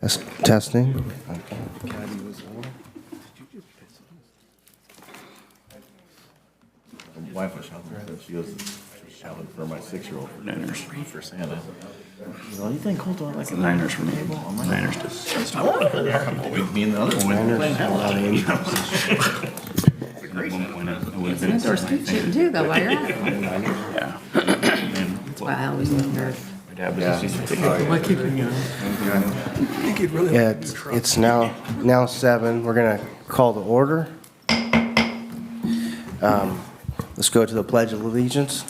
Testing. My wife was shopping, so she was shopping for my 6-year-old for dinners for Santa. You know, you think Colton would like a Niners for me? Niners just. Me and the other one. It's our street shooting too, though, while you're at it. Yeah. That's why I always look nervous. My dad was just used to take Yeah, it's now 7. We're going to call the order. Let's go to the Pledge of Allegiance.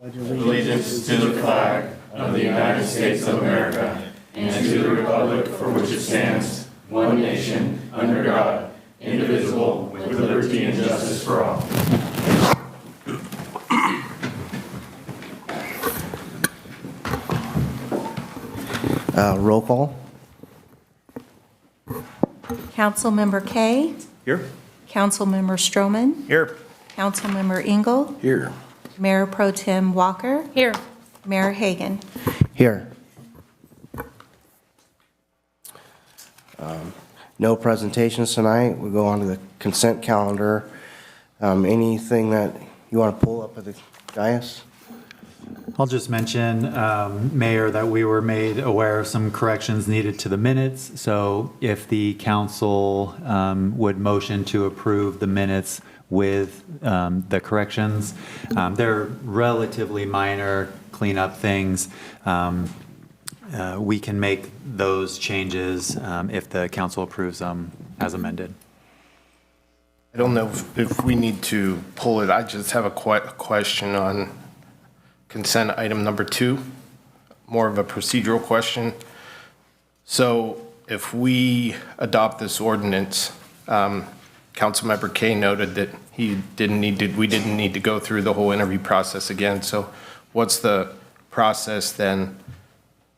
Allegiance to the flag of the United States of America and to the republic for which it stands, one nation, under God, indivisible, with liberty and justice for all. Roll call. Councilmember Kay, Here? Councilmember Stroman, Here. Councilmember Engel, Here. Mayor Pro Tem Walker. Here. Mayor Hagan. Here. No presentations tonight. We'll go on to the consent calendar. Anything that you want to pull up at the dais? I'll just mention, Mayor, that we were made aware of some corrections needed to the minutes. So if the council would motion to approve the minutes with the corrections, they're relatively minor cleanup things. We can make those changes if the council approves them as amended. I don't know if we need to pull it. I just have a question on consent item number 2, more of a procedural question. So if we adopt this ordinance, Councilmember Kay noted that we didn't need to go through the whole interview process again. So what's the process then?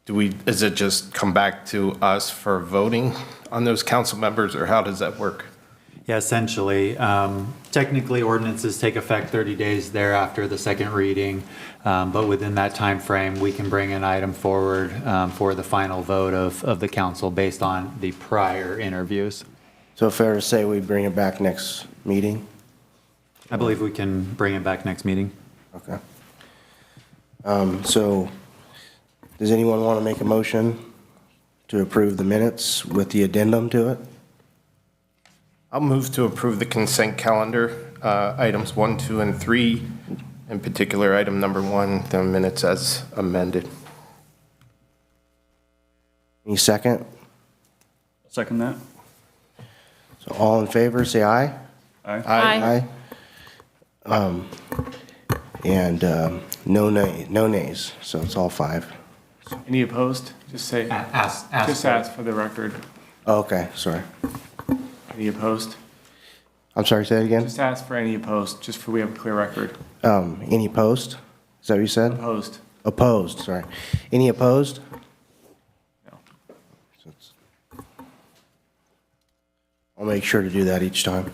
Is it just come back to us for voting on those council members, or how does that work? Yeah, essentially, technically ordinances take effect 30 days thereafter the second reading, but within that time frame, we can bring an item forward for the final vote of the council based on the prior interviews. So fair to say we bring it back next meeting? I believe we can bring it back next meeting. Okay. So does anyone want to make a motion to approve the minutes with the addendum to it? I'll move to approve the consent calendar, items 1, 2, and 3, in particular, item number 1, the minutes as amended. Any second? Second that. So all in favor, say aye. Aye. Aye. And no nays, so it's all 5. Any opposed? Just say, just ask for the record. Oh, okay, sorry. Any opposed? I'm sorry, say it again? Just ask for any opposed, just for we have a clear record. Any opposed? Is that what you said? Opposed? Opposed, sorry. Any opposed? No. I'll make sure to do that each time.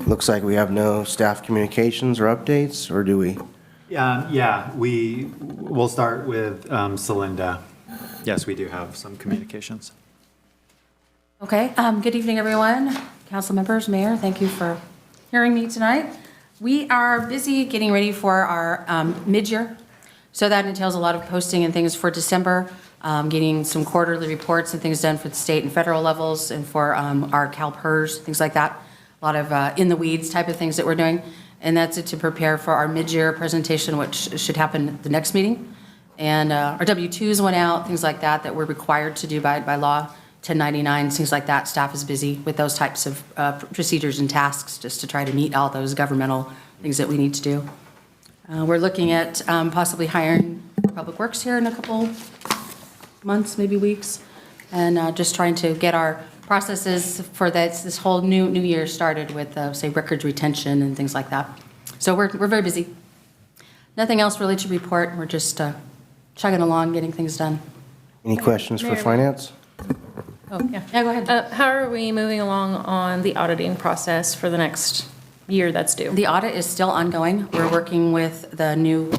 Looks like we have no staff communications or updates, or do we? Yeah, we'll start with Celinda. Yes, we do have some communications. Okay, good evening, everyone. Council members, Mayor, thank you for hearing me tonight. We are busy getting ready for our mid-year. So that entails a lot of posting and things for December, getting some quarterly reports and things done for the state and federal levels and for our CalPERS, things like that. A lot of in the weeds type of things that we're doing. And that's it to prepare for our mid-year presentation, which should happen at the next meeting. And our W-2s went out, things like that, that we're required to do by law, 1099, things like that. Staff is busy with those types of procedures and tasks just to try to meet all those governmental things that we need to do. We're looking at possibly hiring Public Works here in a couple months, maybe weeks, and just trying to get our processes for this whole new year started with, say, records retention and things like that. So we're very busy. Nothing else really to report. We're just chugging along, getting things done. Any questions for finance? Oh, yeah. Yeah, go ahead. How are we moving along on the auditing process for the next year that's due? The audit is still ongoing. We're working with the new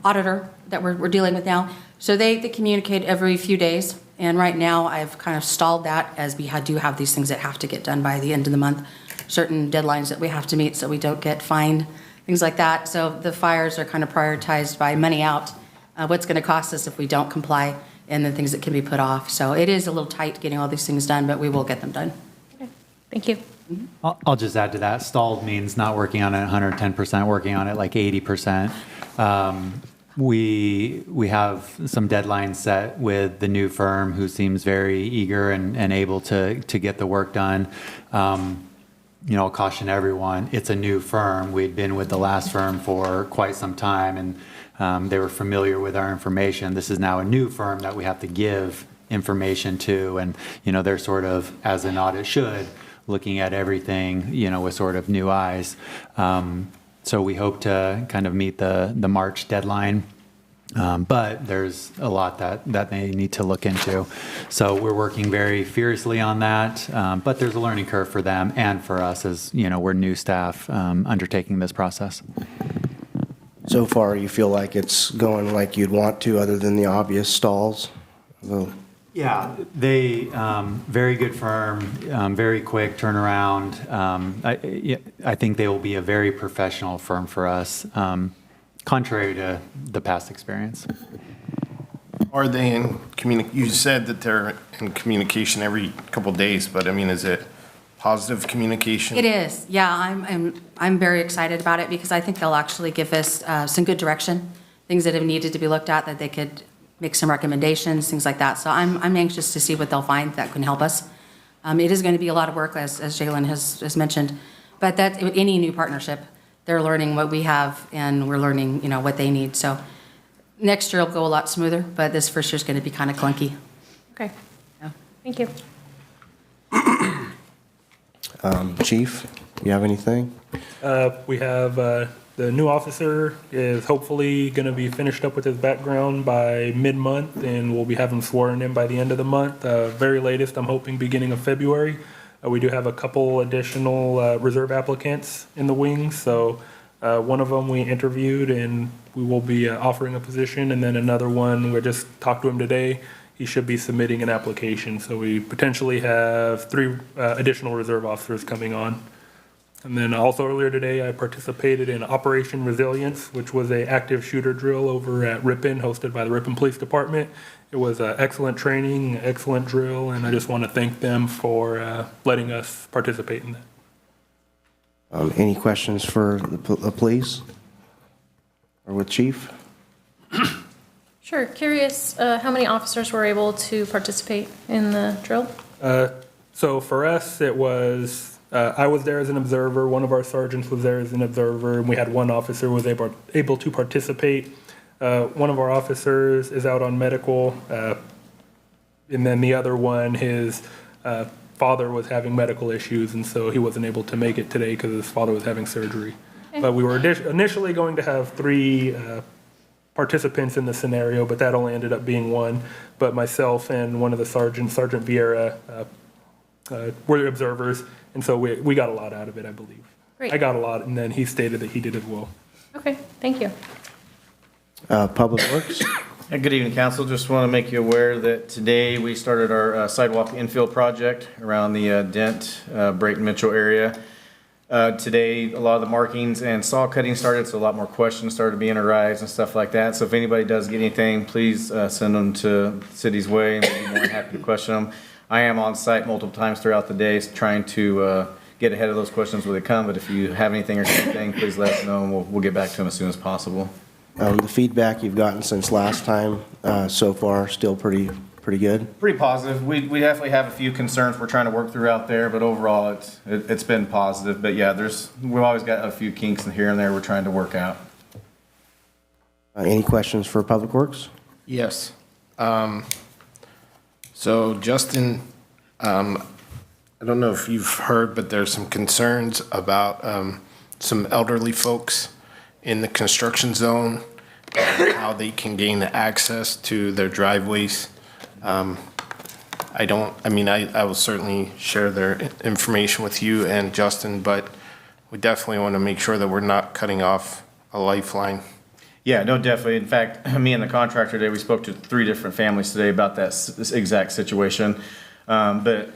auditor that we're dealing with now. So they communicate every few days, and right now I've kind of stalled that as we do have these things that have to get done by the end of the month, certain deadlines that we have to meet so we don't get fined, things like that. So the fires are kind of prioritized by money out, what's going to cost us if we don't comply, and the things that can be put off. So it is a little tight getting all these things done, but we will get them done. Okay, thank you. I'll just add to that. Stalled means not working on it 110%, working on it like 80%. We have some deadlines set with the new firm who seems very eager and able to get the work done. I'll caution everyone, it's a new firm. We'd been with the last firm for quite some time, and they were familiar with our information. This is now a new firm that we have to give information to, and they're sort of, as an audit should, looking at everything with sort of new eyes. So we hope to kind of meet the March deadline, but there's a lot that they need to look into. So we're working very fiercely on that, but there's a learning curve for them and for us as we're new staff undertaking this process. So far, you feel like it's going like you'd want to, other than the obvious stalls? Yeah, they, very good firm, very quick turnaround. I think they will be a very professional firm for us, contrary to the past experience. Are they in you said that they're in communication every couple of days, but I mean, is it positive communication? It is, yeah. I'm very excited about it because I think they'll actually give us some good direction, things that have needed to be looked at that they could make some recommendations, things like that. So I'm anxious to see what they'll find that can help us. It is going to be a lot of work, as Jalen has mentioned, but that any new partnership, they're learning what we have and we're learning, what they need. So next year will go a lot smoother, but this first year is going to be kind of clunky. Okay, Yeah. thank you. Chief, you have anything? We have the new officer is hopefully going to be finished up with his background by mid-month, and we'll be having sworn in by the end of the month. Very latest, I'm hoping beginning of February. We do have a couple additional reserve applicants in the wings, so one of them we interviewed and we will be offering a position, and then another one, we just talked to him today. He should be submitting an application, so we potentially have 3 additional reserve officers coming on. And then also earlier today, I participated in Operation Resilience, which was an active shooter drill over at Ripon, hosted by the Ripon Police Department. It was excellent training, excellent drill, and I just want to thank them for letting us participate in that. Any questions for the police? Or with Chief? Sure, curious how many officers were able to participate in the drill? So for us, it was, I was there as an observer, one of our sergeants was there as an observer, and we had one officer who was able to participate. One of our officers is out on medical, and then the other one, his father was having medical issues, and so he wasn't able to make it today because his father was having surgery. Okay. But we were initially going to have 3 participants in the scenario, but that only ended up being 1. But myself and one of the sergeants, Sergeant Vieira, were observers, and so we got a lot out of it, I believe. Great. I got a lot, and then he stated that he did as well. Okay, thank you. Public Works? Good evening, council. Just want to make you aware that today we started our sidewalk infill project around the Dent, Brayton Mitchell area. Today, a lot of the markings and saw cutting started, so a lot more questions started being arise and stuff like that. So if anybody does get anything, please send them to City's Way, and we'll be more than happy to question them. I am on site multiple times throughout the day trying to get ahead of those questions when they come, but if you have anything or something, please let us know, and we'll get back to them as soon as possible. The feedback you've gotten since last time so far, still pretty good? Pretty positive. We definitely have a few concerns we're trying to work through out there, but overall it's been positive. But yeah, we've always got a few kinks in here and there we're trying to work out. Any questions for Public Works? Yes. So Justin, I don't know if you've heard, but there's some concerns about some elderly folks in the construction zone, and how they can gain access to their driveways. I will certainly share their information with you and Justin, but we definitely want to make sure that we're not cutting off a lifeline. Yeah, no, definitely. In fact, me and the contractor today, we spoke to 3 different families today about this exact situation. But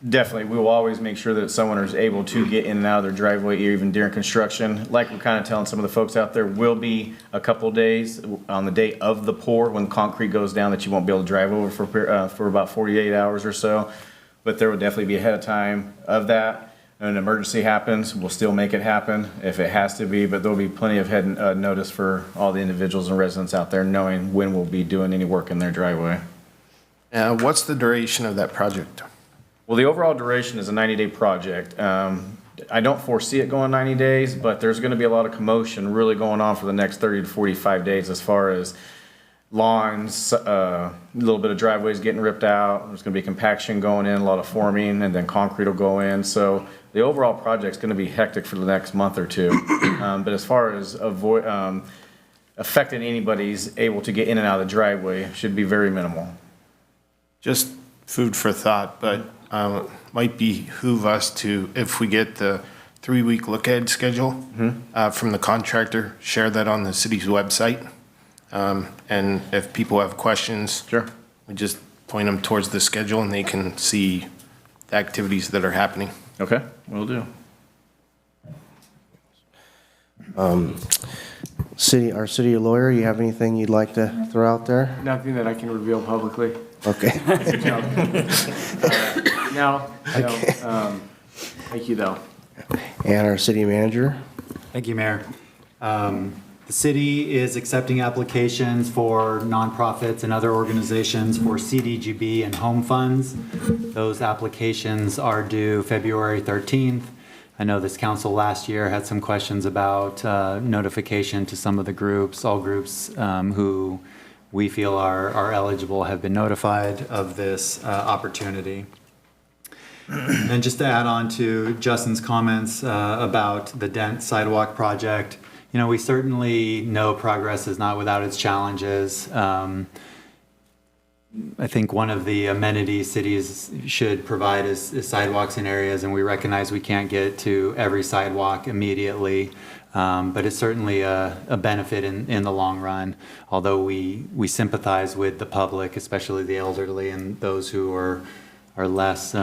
definitely, we will always make sure that someone is able to get in and out of their driveway even during construction. Like we're kind of telling some of the folks out there, will be a couple days on the day of the pour when concrete goes down that you won't be able to drive over for about 48 hours or so. But there will definitely be ahead of time of that. When an emergency happens, we'll still make it happen if it has to be, but there'll be plenty of notice for all the individuals and residents out there knowing when we'll be doing any work in their driveway. What's the duration of that project? Well, the overall duration is a 90-day project. I don't foresee it going 90 days, but there's going to be a lot of commotion really going on for the next 30 to 45 days as far as lawns, a little bit of driveways getting ripped out. There's going to be compaction going in, a lot of forming, and then concrete will go in. So the overall project's going to be hectic for the next month or 2. But as far as affecting anybody's able to get in and out of the driveway, should be very minimal. Just food for thought, but might behoove us to, if we get the 3-week look-ahead schedule from the contractor, share that on the city's website. And if people have questions, Sure. we just point them towards the schedule and they can see the activities that are happening. Okay, will do. Our city lawyer, you have anything you'd like to throw out there? Nothing that I can reveal publicly. Okay. No, I don't. Thank you, though. And our city manager? Thank you, Mayor. The city is accepting applications for nonprofits and other organizations for CDGB and home funds. Those applications are due February 13th. I know this council last year had some questions about notification to some of the groups. All groups who we feel are eligible have been notified of this opportunity. And just to add on to Justin's comments about the Dent Sidewalk project, you know, we certainly know progress is not without its challenges. I think one of the amenities cities should provide is sidewalks in areas, and we recognize we can't get to every sidewalk immediately, but it's certainly a benefit in the long run, although we sympathize with the public, especially the elderly and those who are less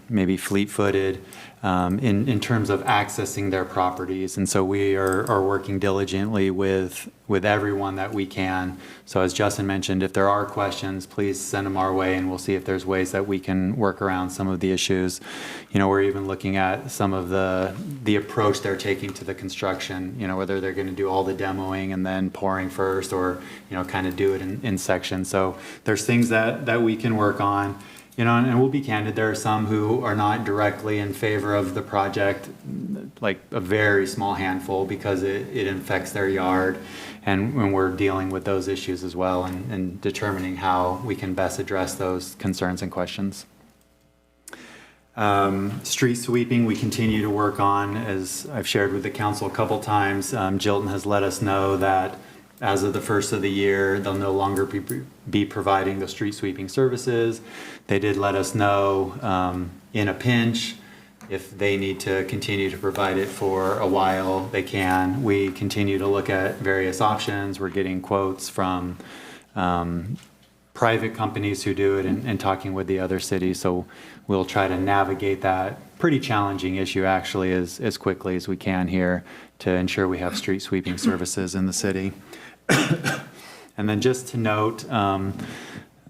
maybe fleet-footed in terms of accessing their properties. And so we are working diligently with everyone that we can. So as Justin mentioned, if there are questions, please send them our way and we'll see if there's ways that we can work around some of the issues. You know, we're even looking at some of the approach they're taking to the construction, you know, whether they're going to do all the demoing and then pouring first, or, you know, kind of do it in sections. So there's things that we can work on. You know, and we'll be candid, there are some who are not directly in favor of the project, like a very small handful, because it infects their yard. And when we're dealing with those issues as well and determining how we can best address those concerns and questions. Street sweeping, we continue to work on, as I've shared with the council a couple times. Jilton has let us know that as of the first of the year, they'll no longer be providing the street sweeping services. They did let us know in a pinch, if they need to continue to provide it for a while, they can. We continue to look at various options. We're getting quotes from private companies who do it and talking with the other cities. So we'll try to navigate that pretty challenging issue actually as quickly as we can here to ensure we have street sweeping services in the city. And then just to note,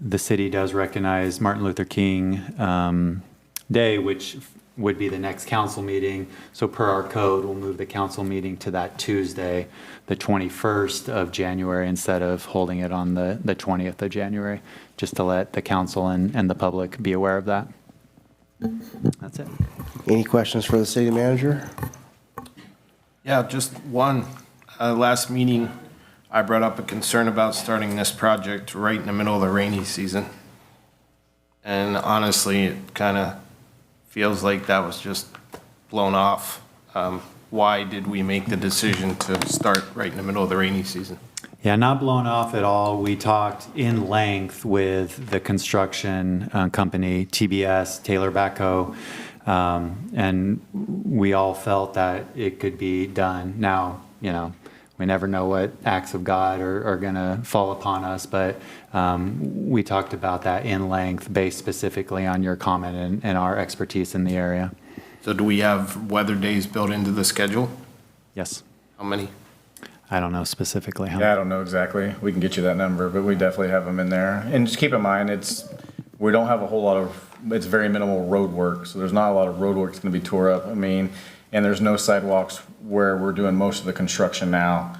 the city does recognize Martin Luther King Day, which would be the next council meeting. So per our code, we'll move the council meeting to that Tuesday, the 21st of January, instead of holding it on the 20th of January, just to let the council and the public be aware of that. That's it. Any questions for the city manager? Yeah, just one. Last meeting, I brought up a concern about starting this project right in the middle of the rainy season. And honestly, it kind of feels like that was just blown off. Why did we make the decision to start right in the middle of the rainy season? Yeah, not blown off at all. We talked in length with the construction company, TBS, Taylor Backhoe. And we all felt that it could be done. Now, we never know what acts of God are going to fall upon us, but we talked about that in length based specifically on your comment and our expertise in the area. So do we have weather days built into the schedule? Yes. How many? I don't know specifically how. Yeah, I don't know exactly. We can get you that number, but we definitely have them in there. And just keep in mind, we don't have a whole lot of, it's very minimal road work, so there's not a lot of road work that's gonna be tore up. And there's no sidewalks where we're doing most of the construction now.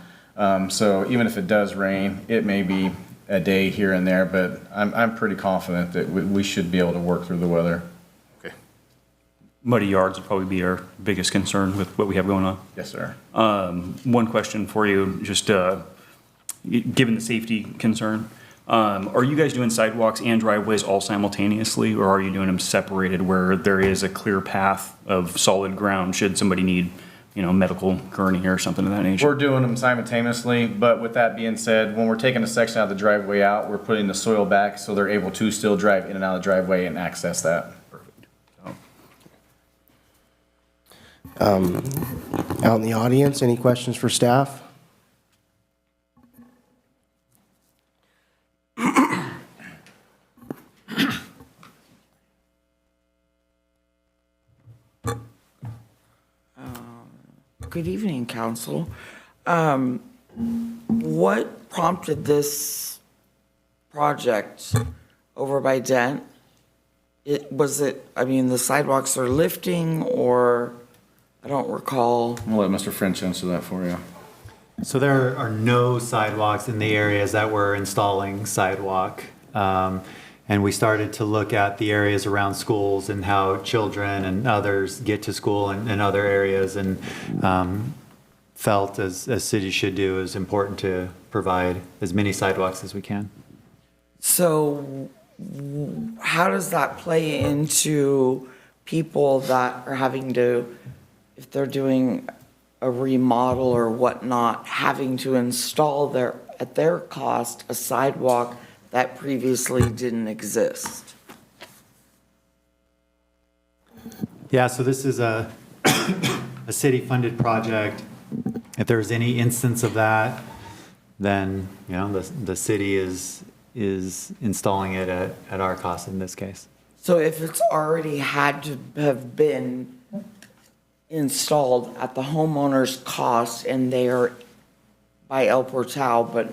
So even if it does rain, it may be a day here and there, but I'm pretty confident that we should be able to work through the weather. Okay. Muddy yards would probably be our biggest concern with what we have going on. Yes, sir. One question for you, just given the safety concern, are you guys doing sidewalks and driveways all simultaneously, or are you doing them separated where there is a clear path of solid ground should somebody need, medical gurney or something of that nature? We're doing them simultaneously, but with that being said, when we're taking a section out of the driveway out, we're putting the soil back so they're able to still drive in and out of the driveway and access that. Perfect. Out in the audience, any questions for staff? Good evening, council. What prompted this project over by Dent? The sidewalks are lifting, or I don't recall. I'll let Mr. French answer that for you. So there are no sidewalks in the areas that we're installing sidewalk. And we started to look at the areas around schools and how children and others get to school and other areas, and felt, as cities should do, is important to provide as many sidewalks as we can. So how does that play into people that are having to, if they're doing a remodel or whatnot, having to install at their cost, a sidewalk that previously didn't exist? Yeah, so this is a city-funded project. If there's any instance of that, then, the city is installing it at our cost in this case. So if it's already had to have been installed at the homeowner's cost and they are by El Portal, but,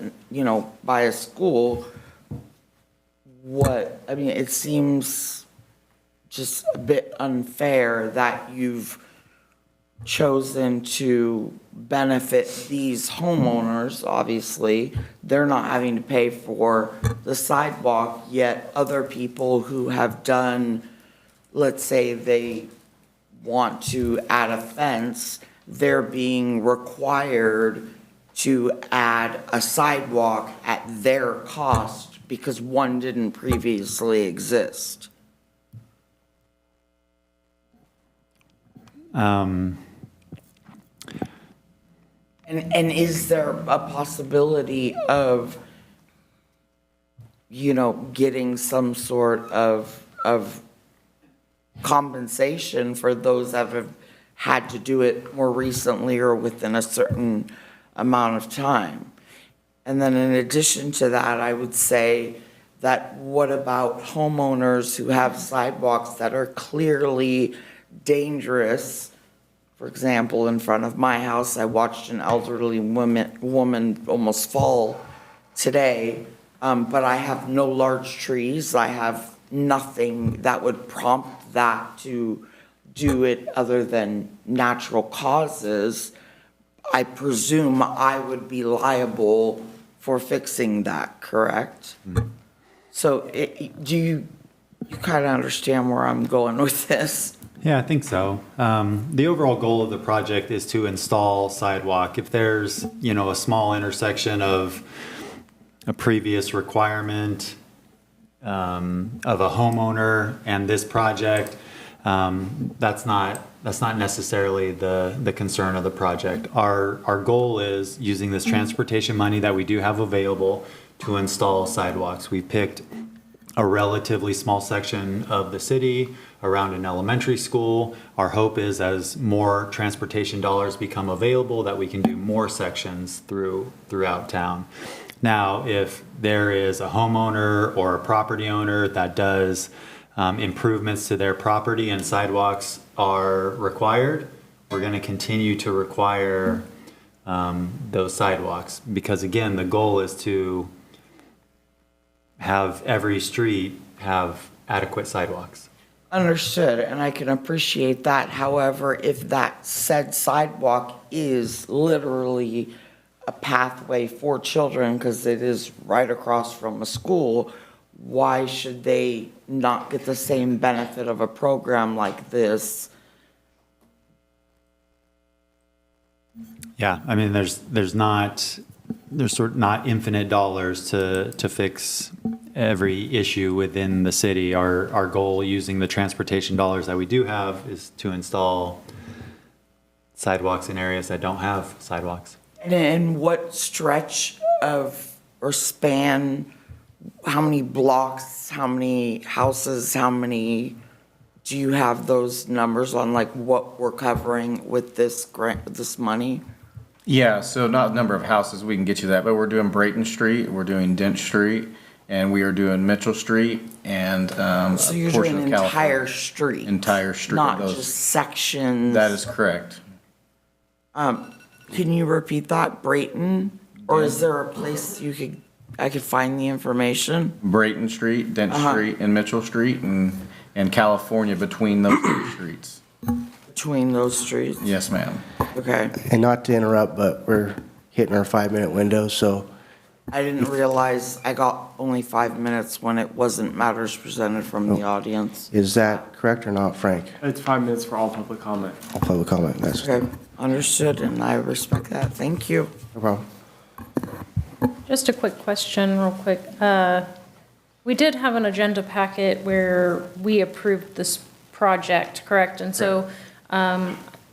by a school, it seems just a bit unfair that you've chosen to benefit these homeowners. Obviously, they're not having to pay for the sidewalk, yet other people who have done, let's say they want to add a fence, they're being required to add a sidewalk at their cost because one didn't previously exist. And is there a possibility of, getting some sort of compensation for those that have had to do it more recently or within a certain amount of time? And then in addition to that, I would say that what about homeowners who have sidewalks that are clearly dangerous? For example, in front of my house, I watched an elderly woman almost fall today, but I have no large trees. I have nothing that would prompt that to do it other than natural causes. I presume I would be liable for fixing that, correct? Mm-hmm. So do you kind of understand where I'm going with this? Yeah, I think so. The overall goal of the project is to install sidewalk. If there's, a small intersection of a previous requirement of a homeowner and this project, that's not necessarily the concern of the project. Our goal is using this transportation money that we do have available to install sidewalks. We picked a relatively small section of the city around an elementary school. Our hope is as more transportation dollars become available, that we can do more sections throughout town. Now, if there is a homeowner or a property owner that does improvements to their property and sidewalks are required, we're going to continue to require those sidewalks, because again, the goal is to have every street have adequate sidewalks. Understood, and I can appreciate that. However, if that said sidewalk is literally a pathway for children, because it is right across from a school, why should they not get the same benefit of a program like this? Yeah, I mean, there's sort of not infinite dollars to fix every issue within the city. Our goal using the transportation dollars that we do have is to install sidewalks in areas that don't have sidewalks. And in what stretch of or span, how many blocks, how many houses, how many, do you have those numbers on, like what we're covering with this grant, this money? Yeah, so not number of houses, we can get you that, but we're doing Brayton Street, we're doing Dent Street, and we are doing Mitchell Street and So you're a portion doing of California. entire street? Entire street. Not Those- just sections? That is correct. Can you repeat that, Brayton? Or is there a place I could find the information? Brayton Street, Dent Street, and Mitchell Street, and California between those two streets. Between those streets? Yes, ma'am. Okay. And not to interrupt, but we're hitting our 5-minute window, so I didn't realize I got only 5 minutes when it wasn't matters presented from the audience. is that correct or not, Frank? It's 5 minutes for all public comment. All public comment, that's Okay, understood, and I respect that. Thank you. no problem. Just a quick question, real quick. We did have an agenda packet where we approved this project, correct? And so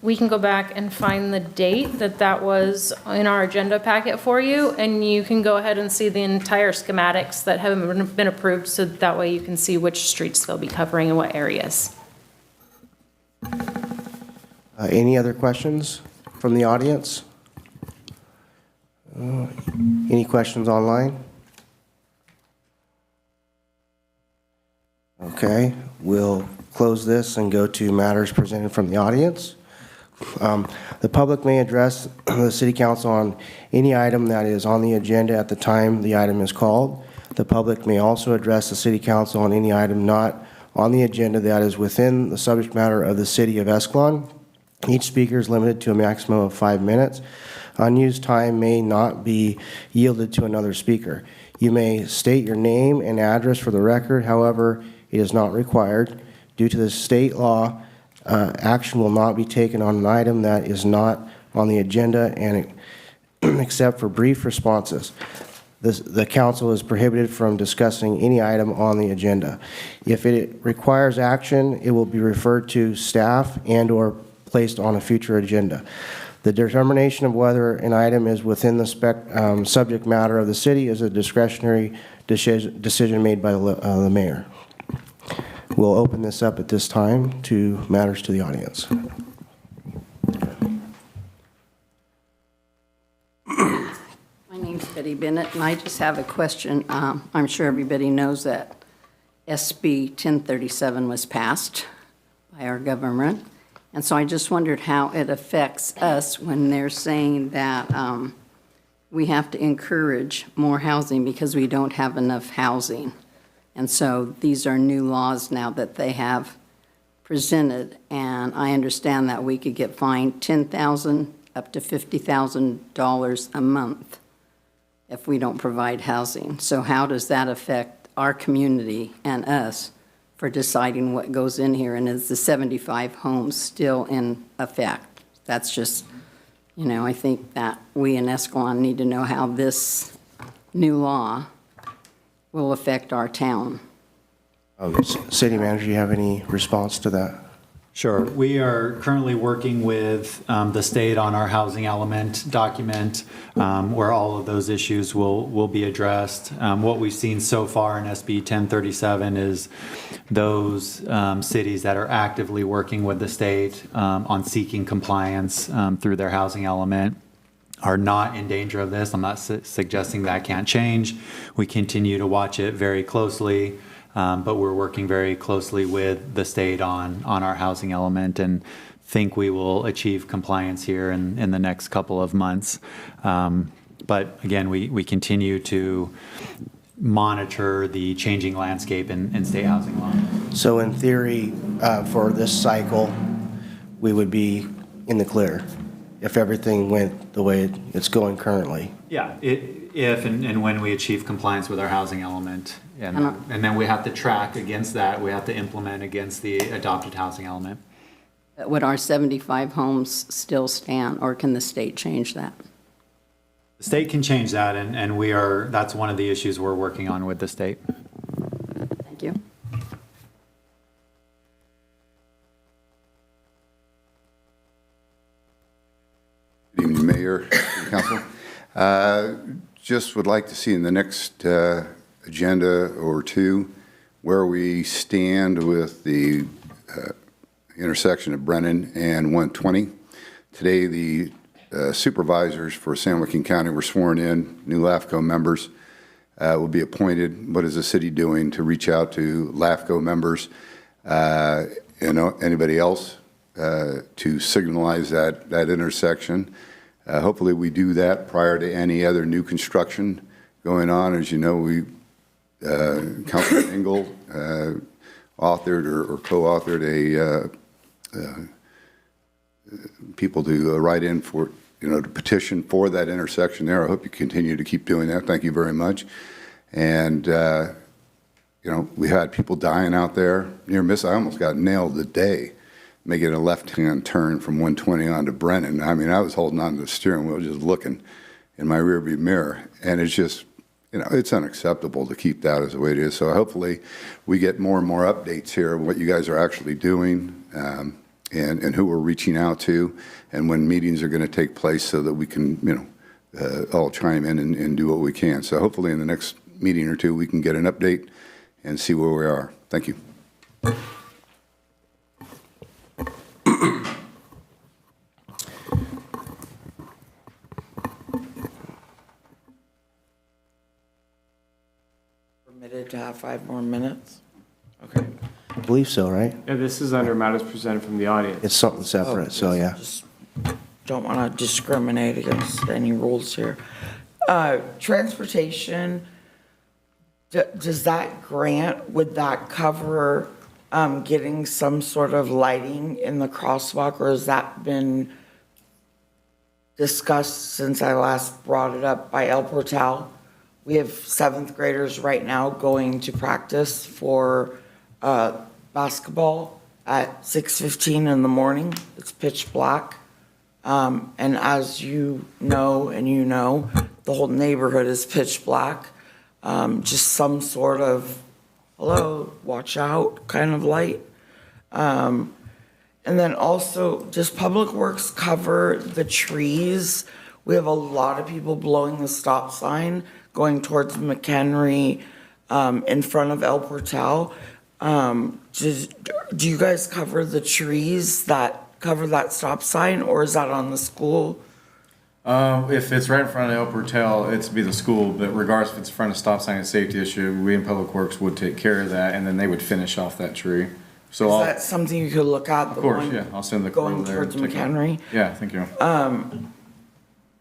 we can go back and find the date that was in our agenda packet for you, and you can go ahead and see the entire schematics that have been approved, so that way you can see which streets they'll be covering and what areas. Any other questions from the audience? Any questions online? Okay, we'll close this and go to matters presented from the audience. The public may address the city council on any item that is on the agenda at the time the item is called. The public may also address the city council on any item not on the agenda that is within the subject matter of the city of Escalon. Each speaker is limited to a maximum of 5 minutes. Unused time may not be yielded to another speaker. You may state your name and address for the record, however, it is not required. Due to the state law, action will not be taken on an item that is not on the agenda and except for brief responses. The council is prohibited from discussing any item on the agenda. If it requires action, it will be referred to staff and/or placed on a future agenda. The determination of whether an item is within the subject matter of the city is a discretionary decision made by the mayor. We'll open this up at this time to matters to the audience. My name's Betty Bennett, and I just have a question. I'm sure everybody knows that SB 1037 was passed by our government, and so I just wondered how it affects us when they're saying that we have to encourage more housing because we don't have enough housing. And so these are new laws now that they have presented, and I understand that we could get fined $10,000 up to $50,000 a month if we don't provide housing. So how does that affect our community and us for deciding what goes in here? And is the 75 homes still in effect? That's just, I think that we in Escalon need to know how this new law will affect our town. City manager, do you have any response to that? Sure. We are currently working with the state on our housing element document where all of those issues will be addressed. What we've seen so far in SB 1037 is those cities that are actively working with the state on seeking compliance through their housing element are not in danger of this. I'm not suggesting that can't change. We continue to watch it very closely. But we're working very closely with the state on our housing element and think we will achieve compliance here in the next couple of months. But again, we continue to monitor the changing landscape in state housing law. So in theory, for this cycle, we would be in the clear if everything went the way it's going currently. Yeah, if and when we achieve compliance with our housing element. And then we have to track against that. We have to implement against the adopted housing element. Would our 75 homes still stand, or can the state change that? The state can change that, and that's one of the issues we're working on with the state. Thank you. Good evening, Mayor, Council. Just would like to see in the next agenda or two where we stand with the intersection of Brennan and 120. Today, the supervisors for San Joaquin County were sworn in. New LAFCO members will be appointed. What is the city doing to reach out to LAFCO members and anybody else to signalize that intersection? Hopefully, we do that prior to any other new construction going on. As you know, Councilman Engel authored or co-authored people to write in for, to petition for that intersection there. I hope you continue to keep doing that. Thank you very much. And, we had people dying out there near miss. I almost got nailed today making a left-hand turn from 120 onto Brennan. I mean, I was holding on to the steering wheel just looking in my rearview mirror. And it's just, it's unacceptable to keep that as the way it is. So hopefully we get more and more updates here of what you guys are actually doing and who we're reaching out to and when meetings are going to take place so that we can, all chime in and do what we can. So hopefully in the next meeting or two, we can get an update and see where we are. Thank you. Permitted to have 5 more minutes? Okay. I believe so, right? Yeah, this is under matters presented from the audience. It's something separate, so yeah. Just don't want to discriminate against any rules here. Transportation, does that grant, would that cover getting some sort of lighting in the crosswalk, or has that been discussed since I last brought it up by El Portal? We have 7th graders right now going to practice for basketball at 6:15 in the morning. It's pitch black. And as you know, the whole neighborhood is pitch black. Just some sort of, hello, watch out kind of light. And then also, does Public Works cover the trees? We have a lot of people blowing the stop sign going towards McHenry in front of El Portal. Do you guys cover the trees that cover that stop sign, or is that on the school? If it's right in front of El Portal, it's be the school, but regardless if it's in front of stop sign and safety issue, we in Public Works would take care of that, and then they would finish off that tree. So Is that something you could look at? Of course, yeah, I'll send the crew going there towards to take a look. McHenry. Yeah, thank you.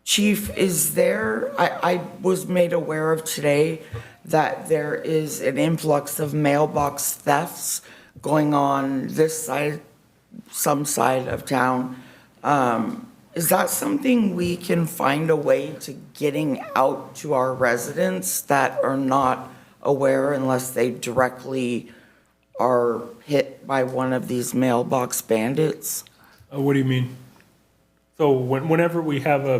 Chief, is there, I was made aware of today that there is an influx of mailbox thefts going on this side, some side of town. Is that something we can find a way to getting out to our residents that are not aware unless they directly are hit by one of these mailbox bandits? What do you mean? So whenever we have a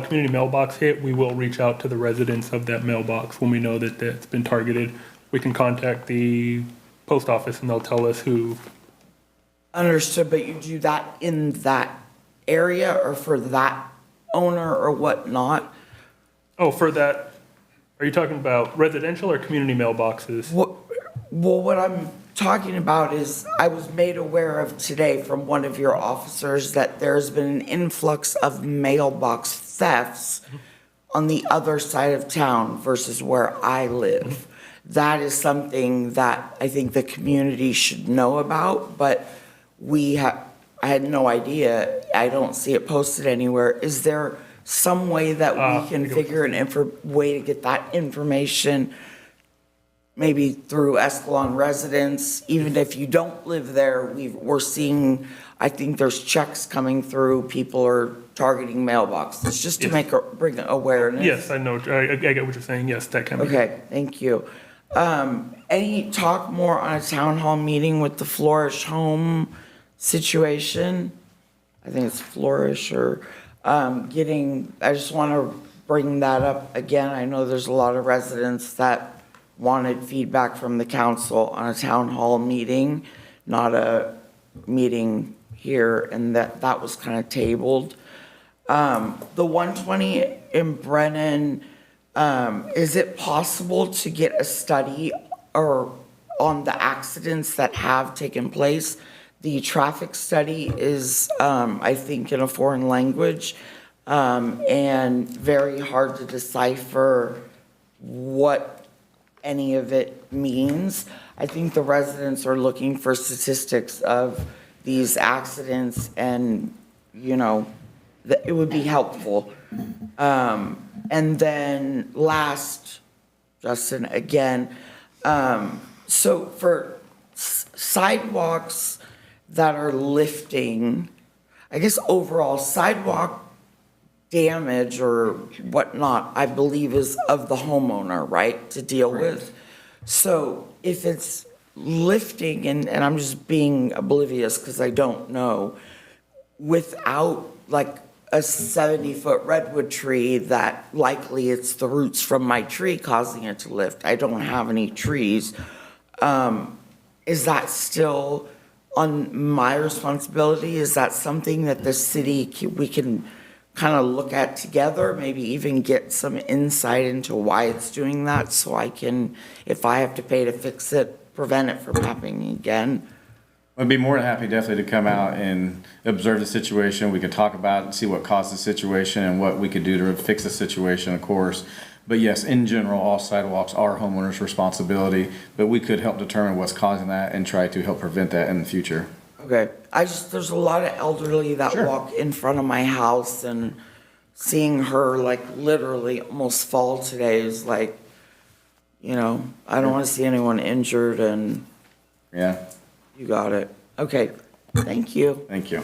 community mailbox hit, we will reach out to the residents of that mailbox when we know that that's been targeted. We can contact the post office and they'll tell us who Understood, but you do that in that area or for that owner or whatnot? Oh, for that, are you talking about residential or community mailboxes? Well, what I'm talking about is I was made aware of today from one of your officers that there's been an influx of mailbox thefts on the other side of town versus where I live. That is something that I think the community should know about, but I had no idea. I don't see it posted anywhere. Is there some way that we can figure way to get that information, maybe through Escalon residents? Even if you don't live there, we're seeing, I think there's checks coming through. People are targeting mailboxes just to bring awareness. Yes, I know. I get what you're saying. Yes, that can be. Okay, thank you. Any talk more on a town hall meeting with the Flourish home situation? I think it's Flourish or I just want to bring that up again. I know there's a lot of residents that wanted feedback from the council on a town hall meeting, not a meeting here, and that was kind of tabled. The 120 in Brennan, is it possible to get a study or on the accidents that have taken place? The traffic study is, I think, in a foreign language, and very hard to decipher what any of it means. I think the residents are looking for statistics of these accidents and, it would be helpful. And then last, Justin, again, so for sidewalks that are lifting, I guess overall sidewalk damage or whatnot, I believe is of the homeowner, right, to deal with. So if it's lifting, and I'm just being oblivious because I don't know, without like a 70-foot redwood tree that likely it's the roots from my tree causing it to lift. I don't have any trees. Is that still on my responsibility? Is that something that the city, we can kind of look at together, maybe even get some insight into why it's doing that so I can, if I have to pay to fix it, prevent it from happening again? I'd be more than happy definitely to come out and observe the situation. We could talk about it and see what caused the situation and what we could do to fix the situation, of course. But yes, in general, all sidewalks are homeowners' responsibility, but we could help determine what's causing that and try to help prevent that in the future. Okay, there's a lot of elderly that walk in front of my house, and seeing her like literally almost fall today is like, I don't want to see anyone injured, and yeah, you got it. Okay, thank you. Thank you.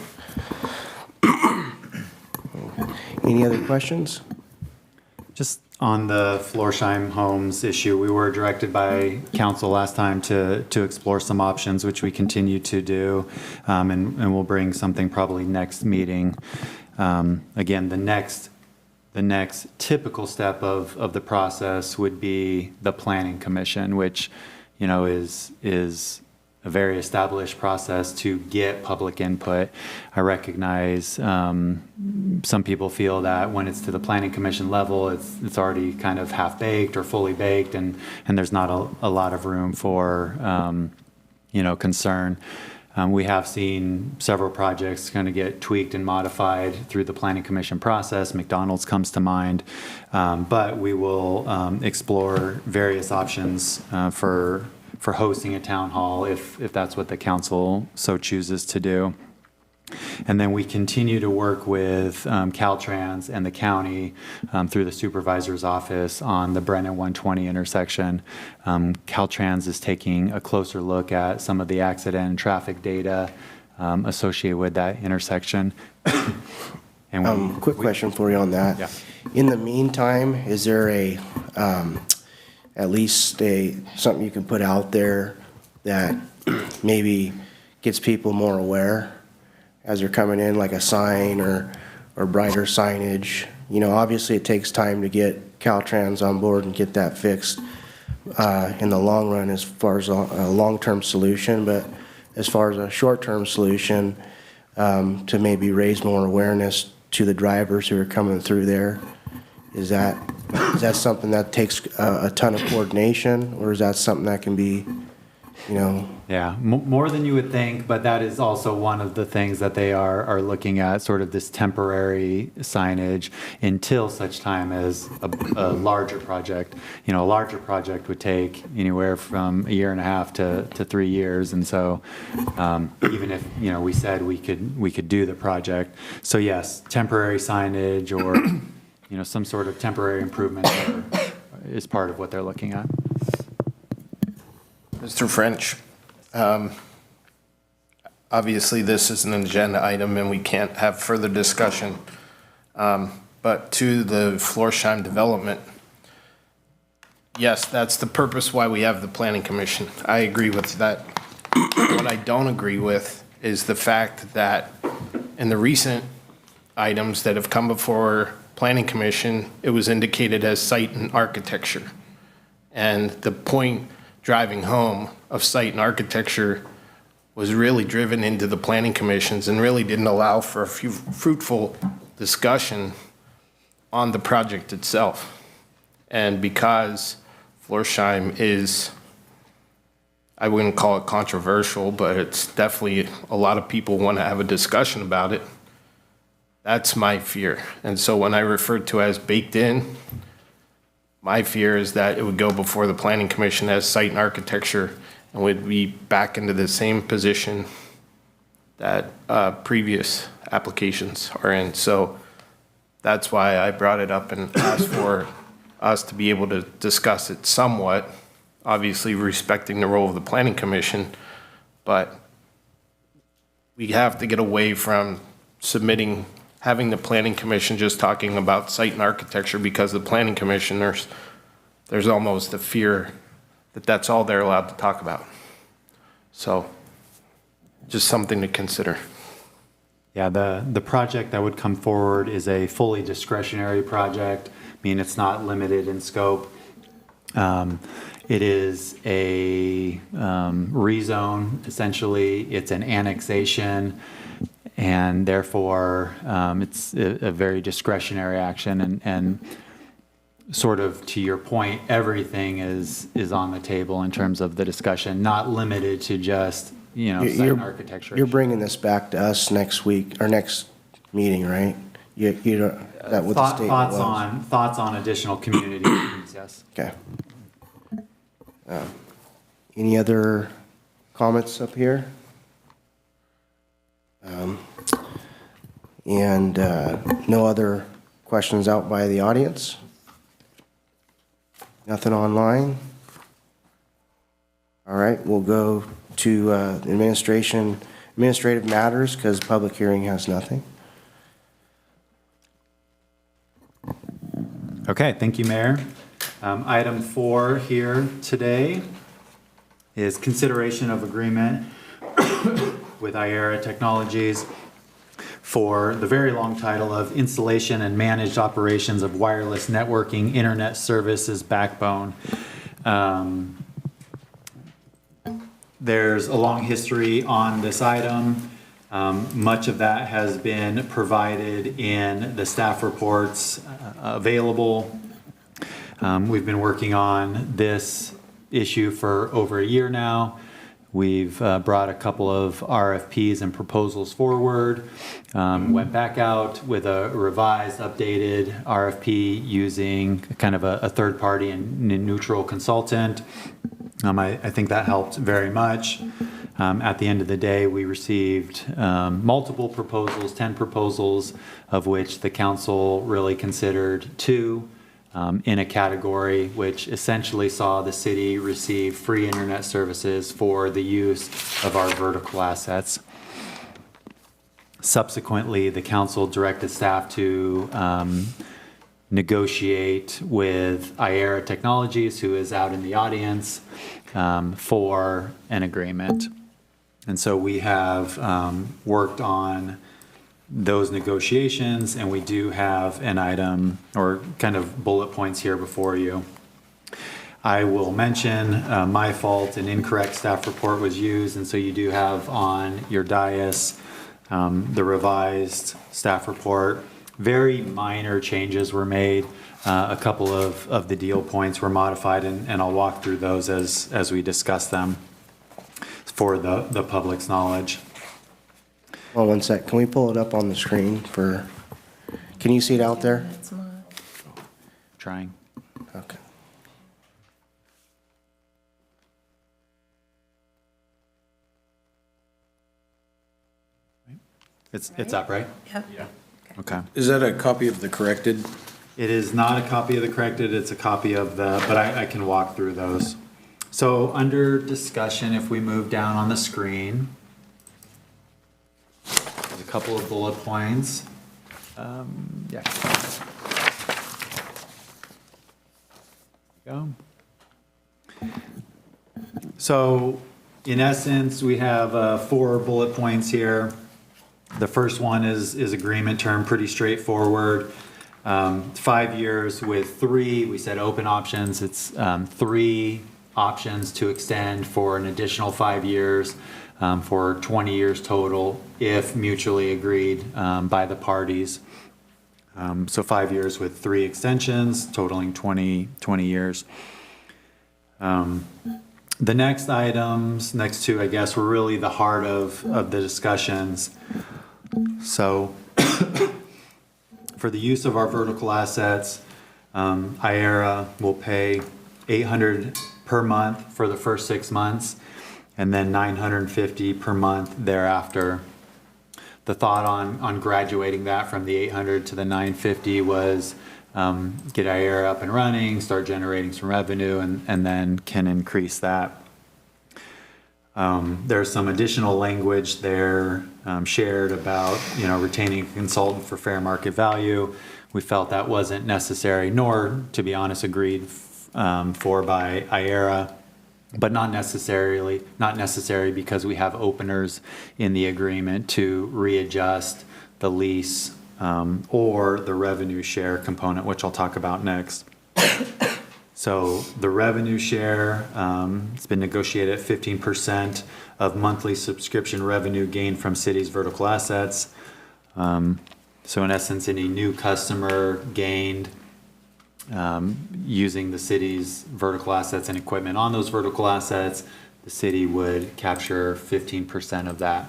Any other questions? Just on the Florsheim Homes issue, we were directed by council last time to explore some options, which we continue to do, and we'll bring something probably next meeting. Again, the next typical step of the process would be the Planning Commission, which, is a very established process to get public input. I recognize some people feel that when it's to the Planning Commission level, it's already kind of half-baked or fully baked, and there's not a lot of room for, concern. We have seen several projects kind of get tweaked and modified through the Planning Commission process. McDonald's comes to mind, but we will explore various options for hosting a town hall if that's what the council so chooses to do. And then we continue to work with Caltrans and the county through the supervisor's office on the Brennan 120 intersection. Caltrans is taking a closer look at some of the accident and traffic data associated with that intersection. And quick question for you on that. Yeah. In the meantime, is there at least something you can put out there that maybe gets people more aware as they're coming in, like a sign or brighter signage? Obviously it takes time to get Caltrans on board and get that fixed in the long run as far as a long-term solution, but as far as a short-term solution, to maybe raise more awareness to the drivers who are coming through there? Is that something that takes a ton of coordination, or is that something that can be, you know? Yeah, more than you would think, but that is also one of the things that they are looking at, sort of this temporary signage until such time as a larger project. You know, a larger project would take anywhere from 1.5 to 3 years, and so even if, you know, we said we could do the project, so yes, temporary signage or you know, some sort of temporary improvement is part of what they're looking at. Mr. French, obviously this is an agenda item and we can't have further discussion, but to the Florsheim development, yes, that's the purpose why we have the Planning Commission. I agree with that. What I don't agree with is the fact that in the recent items that have come before Planning Commission, it was indicated as site and architecture. And the point driving home of site and architecture was really driven into the Planning Commissions and really didn't allow for a few fruitful discussion on the project itself. And because Florsheim is, I wouldn't call it controversial, but it's definitely a lot of people want to have a discussion about it. That's my fear. And so when I refer to as baked in, my fear is that it would go before the Planning Commission as site and architecture and would be back into the same position that previous applications are in. So that's why I brought it up and asked for us to be able to discuss it somewhat, obviously respecting the role of the Planning Commission, but we have to get away from having the Planning Commission just talking about site and architecture, because the Planning Commissioners, there's almost a fear that that's all they're allowed to talk about. So just something to consider. Yeah, the project that would come forward is a fully discretionary project. I mean, it's not limited in scope. It is a rezone, essentially. It's an annexation, and therefore it's a very discretionary action. And sort of to your point, everything is on the table in terms of the discussion, not limited to just, you know, site and architecture. You're bringing this back to us next week, or next meeting, right? You don't, that what the statement was? Thoughts on additional community meetings, yes. Okay. Any other comments up here? And no other questions out by the audience? Nothing online? All right, we'll go to administrative matters, because public hearing has nothing. Okay, thank you, Mayor. Item 4 here today is consideration of agreement with Iera Technologies for the very long title of Installation and Managed Operations of Wireless Networking Internet Services Backbone. There's a long history on this item. Much of that has been provided in the staff reports available. We've been working on this issue for over a year now. We've brought a couple of RFPs and proposals forward, went back out with a revised, updated RFP using kind of a third party and neutral consultant. I think that helped very much. At the end of the day, we received multiple proposals, 10 proposals, of which the council really considered 2 in a category which essentially saw the city receive free internet services for the use of our vertical assets. Subsequently, the council directed staff to negotiate with Iera Technologies, who is out in the audience, for an agreement. And so we have worked on those negotiations, and we do have an item or kind of bullet points here before you. I will mention, my fault, an incorrect staff report was used, and so you do have on your dais the revised staff report. Very minor changes were made. A couple of the deal points were modified, and I'll walk through those as we discuss them for the public's knowledge. Hold on one sec. Can we pull it up on the screen for, can you see it out there? It's not. Trying. Okay. It's up, right? Yep. Okay. Is that a copy of the corrected? It is not a copy of the corrected, it's a copy of the, but I can walk through those. So under discussion, if we move down on the screen, there's a couple of bullet points. Yeah. Go. So in essence, we have 4 bullet points here. The first one is agreement term, pretty straightforward. 5 years with 3, we said open options. It's 3 options to extend for an additional 5 years for 20 years total if mutually agreed by the parties. So 5 years with 3 extensions totaling 20 years. The next items, next 2, I guess, were really the heart of the discussions. So for the use of our vertical assets, IARA will pay $800 per month for the first 6 months and then $950 per month thereafter. The thought on graduating that from the 800 to the 950 was get IARA up and running, start generating some revenue, and then can increase that. There's some additional language there shared about, retaining a consultant for fair market value. We felt that wasn't necessary, nor, to be honest, agreed for by IARA, but not necessary because we have openers in the agreement to readjust the lease or the revenue share component, which I'll talk about next. So the revenue share, it's been negotiated at 15% of monthly subscription revenue gained from cities' vertical assets. So in essence, any new customer gained using the city's vertical assets and equipment on those vertical assets, the city would capture 15% of that.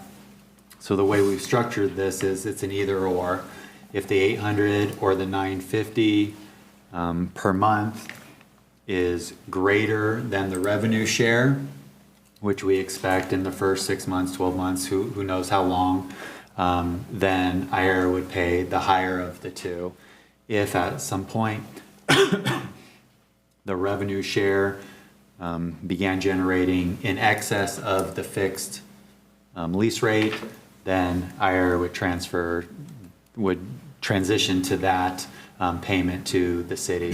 So the way we've structured this is it's an either or. If the 800 or the 950 per month is greater than the revenue share, which we expect in the first 6 months, 12 months, who knows how long, then IARA would pay the higher of the 2. If at some point the revenue share began generating in excess of the fixed lease rate, then IARA would transition to that payment to the city.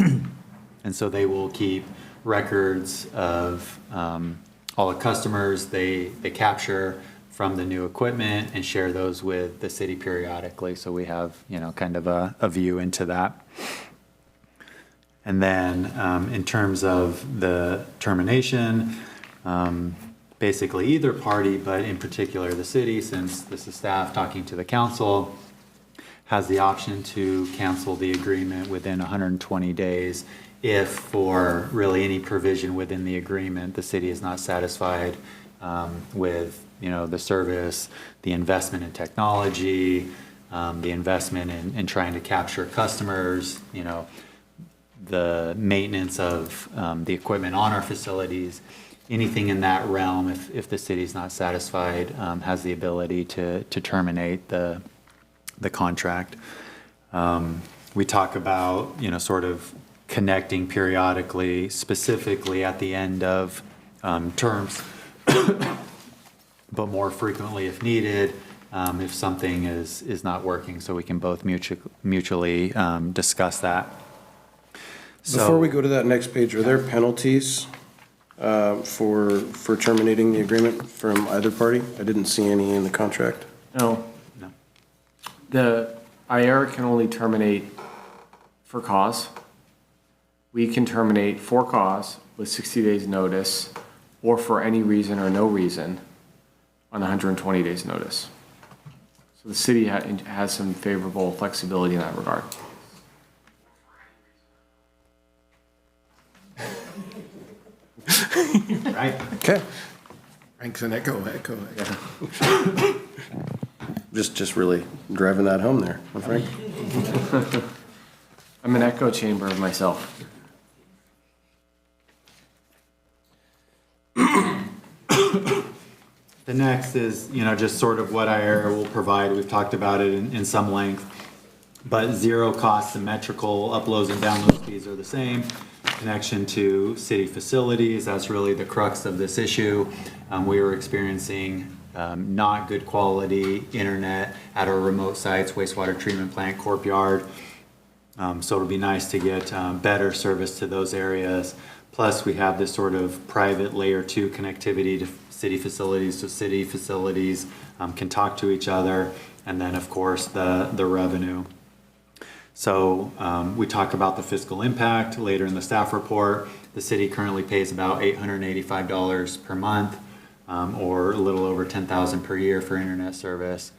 And so they will keep records of all the customers they capture from the new equipment and share those with the city periodically. So we have, kind of a view into that. And then in terms of the termination, basically either party, but in particular the city, since this is staff talking to the council, has the option to cancel the agreement within 120 days if for really any provision within the agreement, the city is not satisfied with, the service, the investment in technology, the investment in trying to capture customers, the maintenance of the equipment on our facilities, anything in that realm, if the city's not satisfied, has the ability to terminate the contract. We talk about, sort of connecting periodically, specifically at the end of terms, but more frequently if needed, if something is not working, so we can both mutually discuss that. Before we go to that next page, are there penalties for terminating the agreement from either party? I didn't see any in the contract. No. No. The IARA can only terminate for cause. we can terminate for cause with 60 days notice or for any reason or no reason on 120 days notice. So the city has some favorable flexibility in that regard. Right. Okay. Frank's an echo. Just really driving that home there, huh, Frank? I'm an echo chamber of myself. The next is, just sort of what IARA will provide. We've talked about it in some length, but zero cost symmetrical uploads and download speeds are the same. Connection to city facilities, that's really the crux of this issue. We were experiencing not good quality internet at our remote sites, wastewater treatment plant, Corp Yard. So it'll be nice to get better service to those areas. Plus, we have this sort of private layer 2 connectivity to city facilities, so city facilities can talk to each other, and then of course the revenue. So we talk about the fiscal impact later in the staff report. The city currently pays about $885 per month, or a little over $10,000 per year for internet service.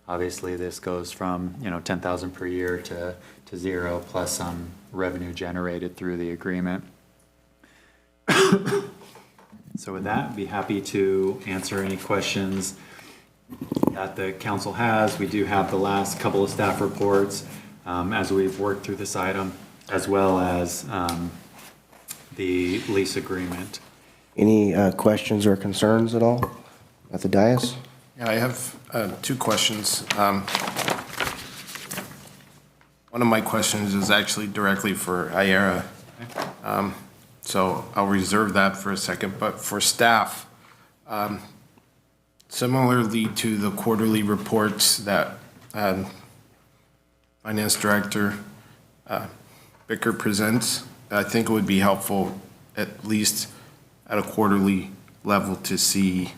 Obviously, this goes from $10,000 per year to zero, plus some revenue generated through the agreement. So with that, I'd be happy to answer any questions that the council has. We do have the last couple of staff reports as we've worked through this item, as well as the lease agreement. Any questions or concerns at all at the dais? Yeah, I have 2 questions. One of my questions is actually directly for IARA. So I'll reserve that for a second, but for staff, similarly to the quarterly reports that Finance Director Bicker presents, I think it would be helpful, at least at a quarterly level, to see,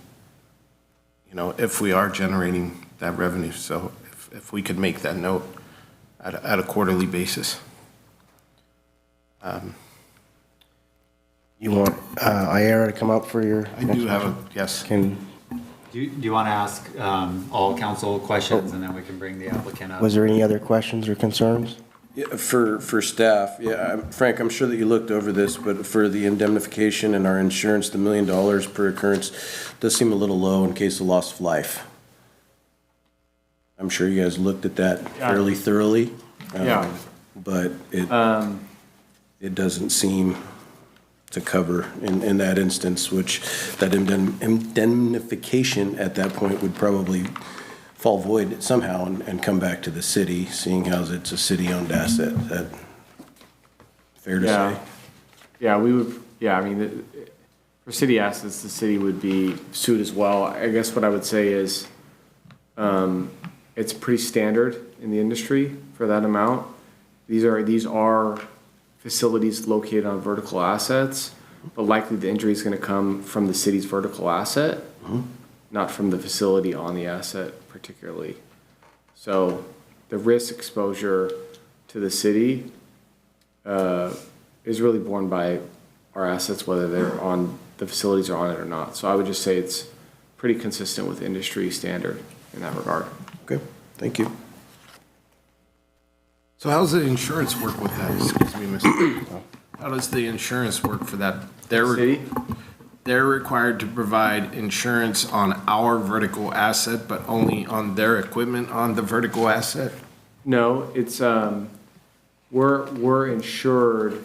if we are generating that revenue. So if we could make that note at a quarterly basis. You want IARA to come up for your? I do have yes. Do you want to ask all council questions, and then we can bring the applicant up? Was there any other questions or concerns? Yeah, for staff, yeah, Frank, I'm sure that you looked over this, but for the indemnification and our insurance, the $1 million per occurrence does seem a little low in case of loss of life. I'm sure you guys looked at that fairly thoroughly. But it doesn't seem to cover in that instance, which that indemnification at that point would probably fall void somehow and come back to the city, seeing how it's a city-owned asset. Is that fair to say? Yeah, we would, I mean, for city assets, the city would be sued as well. I guess what I would say is it's pretty standard in the industry for that amount. These are facilities located on vertical assets, but likely the injury is going to come from the city's vertical asset, not from the facility on the asset particularly. So the risk exposure to the city is really borne by our assets, whether they're on the facilities are on it or not. So I would just say it's pretty consistent with industry standard in that regard. Okay, thank you. So how does the insurance work with that? Excuse me, Mr. How does the insurance work for that? They're required to provide insurance on our vertical asset, but only on their equipment on the vertical asset? No, it's we're insured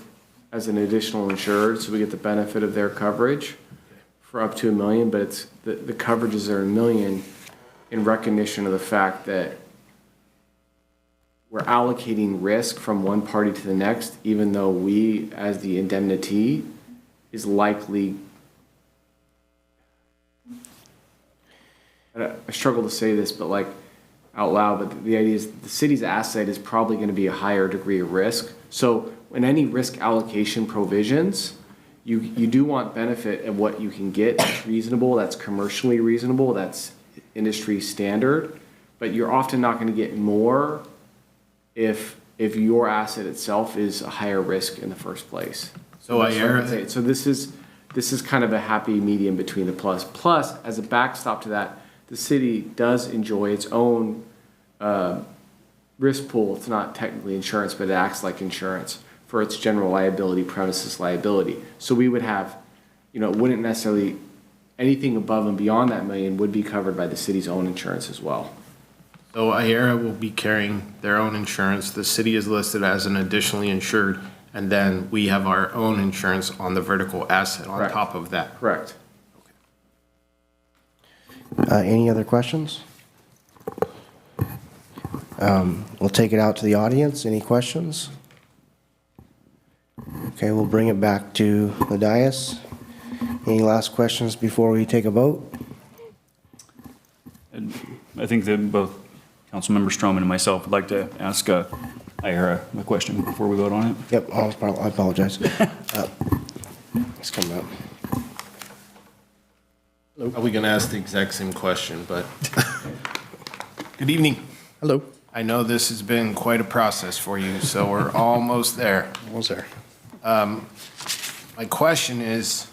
as an additional insured, so we get the benefit of their coverage for up to $1 million, but it's the coverages are $1 million in recognition of the fact that we're allocating risk from one party to the next, even though we, as the indemnity, is likely. I struggle to say this, but like out loud, but the idea is the city's asset is probably going to be a higher degree of risk. So in any risk allocation provisions, you do want benefit of what you can get that's reasonable, that's commercially reasonable, that's industry standard, but you're often not going to get more if if your asset itself is a higher risk in the first place. So that's what I'd say. So this is kind of a happy medium between the plus. Plus, as a backstop to that, the city does enjoy its own risk pool. It's not technically insurance, but it acts like insurance for its general liability, premises liability. So we would have, it wouldn't necessarily, anything above and beyond that million would be covered by the city's own insurance as well. So IERA will be carrying their own insurance. The city is listed as an additionally insured, and then we have our own insurance on the vertical asset on Correct. top of that. Correct. Any other questions? We'll take it out to the audience. Any questions? Okay, we'll bring it back to the dais. Any last questions before we take a vote? I think that both Councilmember Stroman and myself would like to ask IERA a question before we vote on it. Yep, I apologize. It's coming up. Are we going to ask the exact same question, but good evening. Hello. I know this has been quite a process for you, so we're almost there. Almost there. My question is,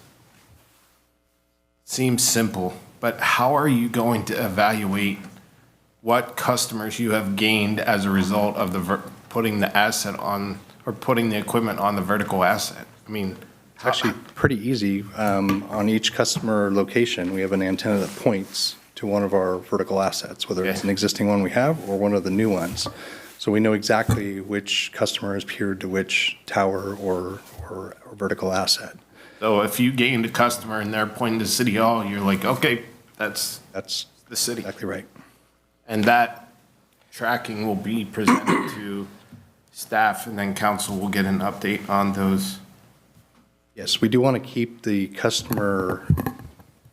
seems simple, but how are you going to evaluate what customers you have gained as a result of putting the asset on, or putting the equipment on the vertical asset? I mean, It's actually pretty easy. On each customer location, we have an antenna that points to one of our vertical assets, whether it's an existing one we have or one of the new ones. So we know exactly which customer is peered to which tower or vertical asset. So if you gained a customer and they're pointing to City Hall, you're like, okay, that's the city. Exactly right. And that tracking will be presented to staff, and then council will get an update on those. Yes, we do want to keep the customer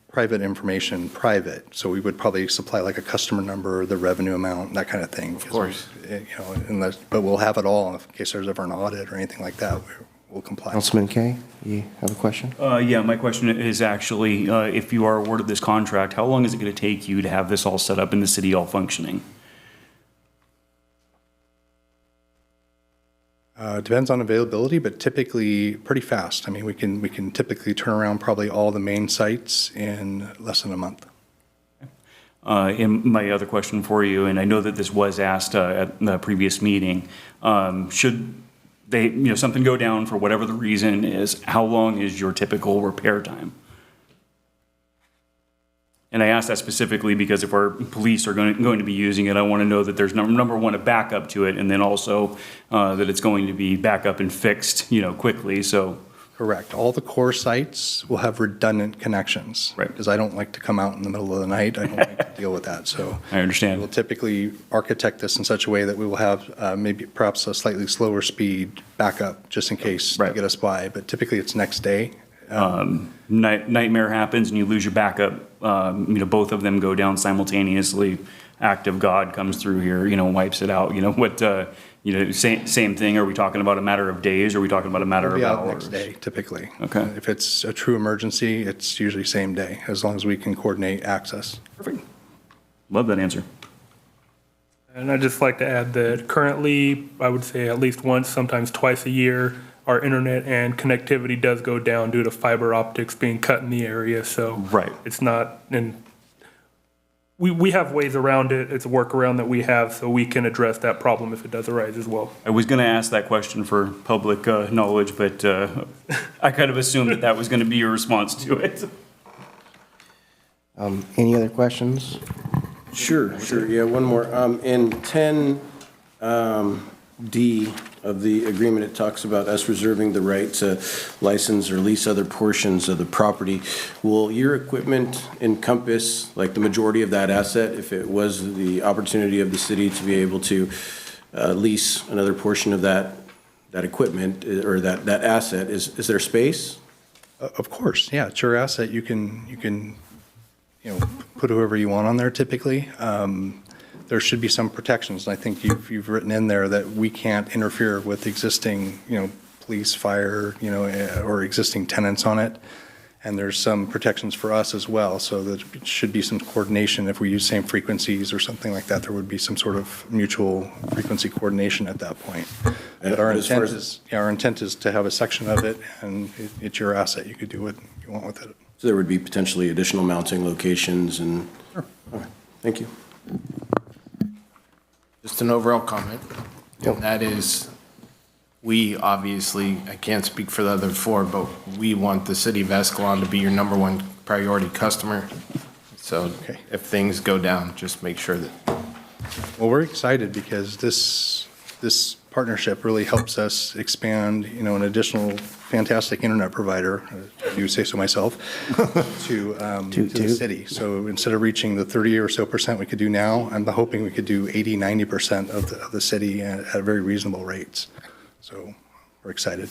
private information private, so we would probably supply like a customer number, the revenue amount, that kind of thing. Of course. But we'll have it all in case there's ever an audit or anything like that. We'll comply. Councilman Kaye, you have a question? Yeah, my question is actually, if you are awarded this contract, how long is it going to take you to have this all set up in the city all functioning? Depends on availability, but typically pretty fast. I mean, we can typically turn around probably all the main sites in less than a month. And my other question for you, and I know that this was asked at the previous meeting, should they, something go down for whatever the reason is, how long is your typical repair time? And I ask that specifically because if our police are going to be using it, I want to know that there's number one, a backup to it, and then also that it's going to be back up and fixed, quickly. So. Correct. All the core sites will have redundant connections. Right. Because I don't like to come out in the middle of the night. I don't like to deal with that. So I understand. We'll typically architect this in such a way that we will have perhaps a slightly slower speed backup just in case to get us by. But typically it's next day. Nightmare happens and you lose your backup. Both of them go down simultaneously. Act of God comes through here, wipes it out. Same thing. Are we talking about a matter of days? Or are we talking about a matter of hours? Next day, typically. Okay. If it's a true emergency, it's usually same day, as long as we can coordinate access. Perfect. Love that answer. And I'd just like to add that currently, I would say at least once, sometimes twice a year, our internet and connectivity does go down due to fiber optics being cut in the area. So it's not, and we have ways around it. It's a workaround that we have, so we can address that problem if it does arise as well. I was going to ask that question for public knowledge, but I kind of assumed that was going to be your response to it. Any other questions? Sure. Yeah, one more. In 10D of the agreement, it talks about us reserving the right to license or lease other portions of the property. Will your equipment encompass like the majority of that asset if it was the opportunity of the city to be able to lease another portion of that equipment or that asset? Is there space? Of course, yeah. It's your asset. You can put whoever you want on there typically. There should be some protections. And I think you've written in there that we can't interfere with existing, police, fire, or existing tenants on it. And there's some protections for us as well, so there should be some coordination. If we use same frequencies or something like that, there would be some sort of mutual frequency coordination at that point. But our intent is to have a section of it, and it's your asset. You could do what you want with it. So there would be potentially additional mounting locations and? Sure. Okay, thank you. Just an overall comment. And that is, we obviously, I can't speak for the other four, but we want the city of Escalon to be your number one priority customer. So if things go down, just make sure that. Well, we're excited because this partnership really helps us expand, an additional fantastic internet provider, I do say so myself, to the city. So instead of reaching the 30 or so % we could do now, I'm hoping we could do 80, 90% of the city at very reasonable rates. So we're excited.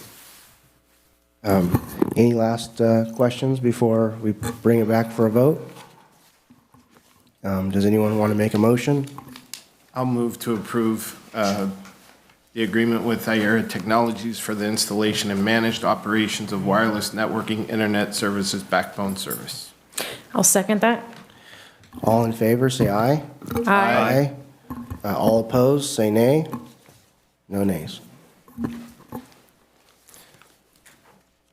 Any last questions before we bring it back for a vote? Does anyone want to make a motion? I'll move to approve the agreement with IERA Technologies for the installation and managed operations of wireless networking internet services backbone service. I'll second that. All in favor, say aye. Aye. All opposed, say nay. No nays.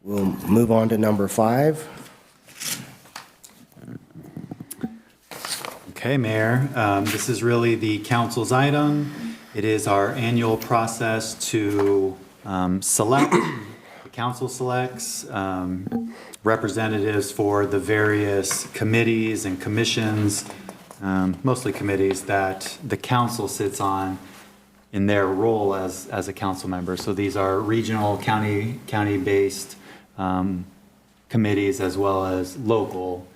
We'll move on to number 5. Okay, Mayor, this is really the council's item. It is our annual process to select, the council selects representatives for the various committees and commissions, mostly committees that the council sits on in their role as a council member. So these are regional, county-based committees as well as local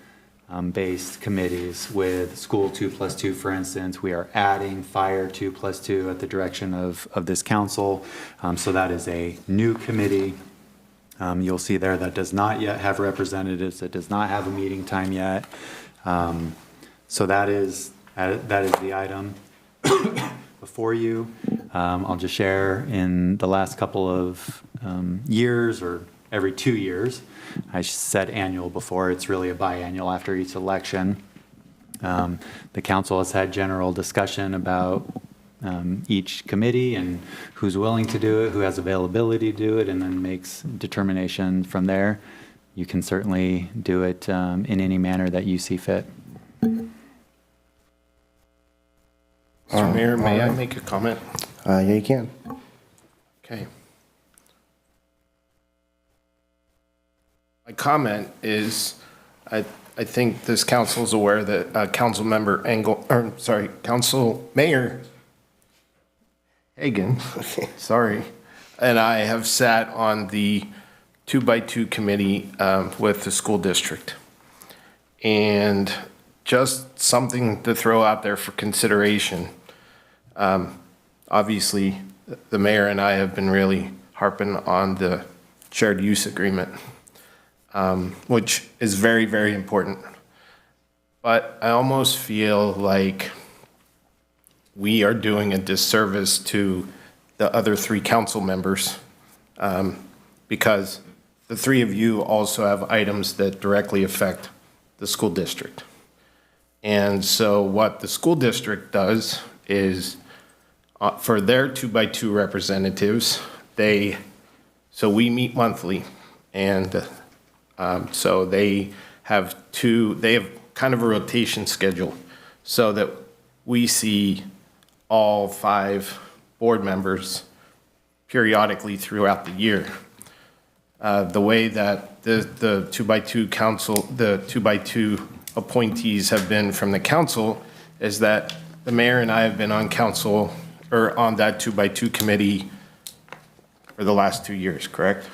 based committees. With School 2+2, for instance, we are adding Fire 2+2 at the direction of this council. So that is a new committee. You'll see there that does not yet have representatives, that does not have a meeting time yet. So that is the item before you. I'll just share in the last couple of years, or every 2 years. I said annual before, it's really a biannual after each election. The council has had general discussion about each committee and who's willing to do it, who has availability to do it, and then makes determination from there. You can certainly do it in any manner that you see fit. Mr. Mayor, may I make a comment? Yeah, you can. Okay. My comment is, I think this council is aware that Council Mayor Hagan, sorry, and I have sat on the 2x2 committee with the school district. And just something to throw out there for consideration. Obviously, the mayor and I have been really harping on the shared use agreement, which is very, very important. But I almost feel like we are doing a disservice to the other 3 council members, because the 3 of you also have items that directly affect the school district. And so what the school district does is, for their 2x2 representatives, so we meet monthly, and so they have kind of a rotation schedule, so that we see all 5 board members periodically throughout the year. The way that the 2x2 council, the 2x2 appointees have been from the council is that the mayor and I have been on council, or on that 2x2 committee for the last 2 years, correct?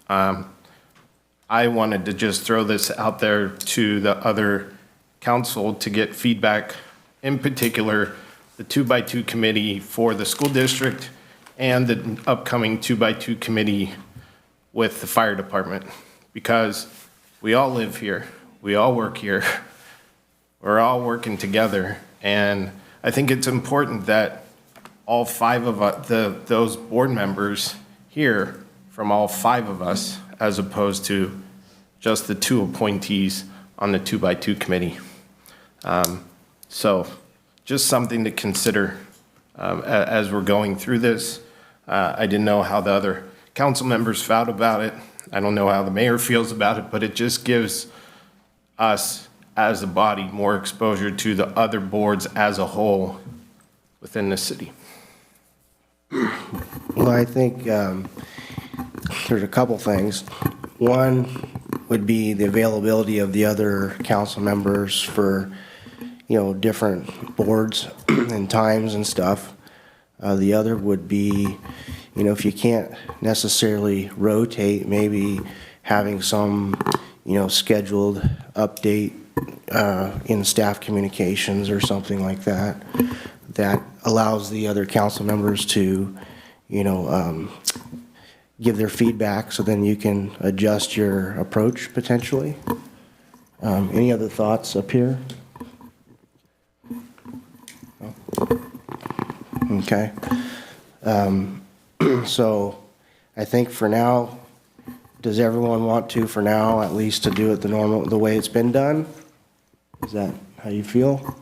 I wanted to just throw this out there to the other council to get feedback, in particular, the 2x2 committee for the school district and the upcoming 2x2 committee with the fire department, because we all live here, we all work here, we're all working together, and I think it's important that all 5 of us, those board members hear from all 5 of us, as opposed to just the two appointees on the 2x2 committee. So just something to consider as we're going through this. I didn't know how the other council members felt about it. I don't know how the mayor feels about it, but it just gives us as a body more exposure to the other boards as a whole within the city. Well, I think there's a couple things. One would be the availability of the other council members for, different boards and times and stuff. The other would be, if you can't necessarily rotate, maybe having some, scheduled update in staff communications or something like that, that allows the other council members to, give their feedback, so then you can adjust your approach potentially. Any other thoughts up here? Okay. So I think for now, does everyone want to, for now, at least to do it the way it's been done? Is that how you feel?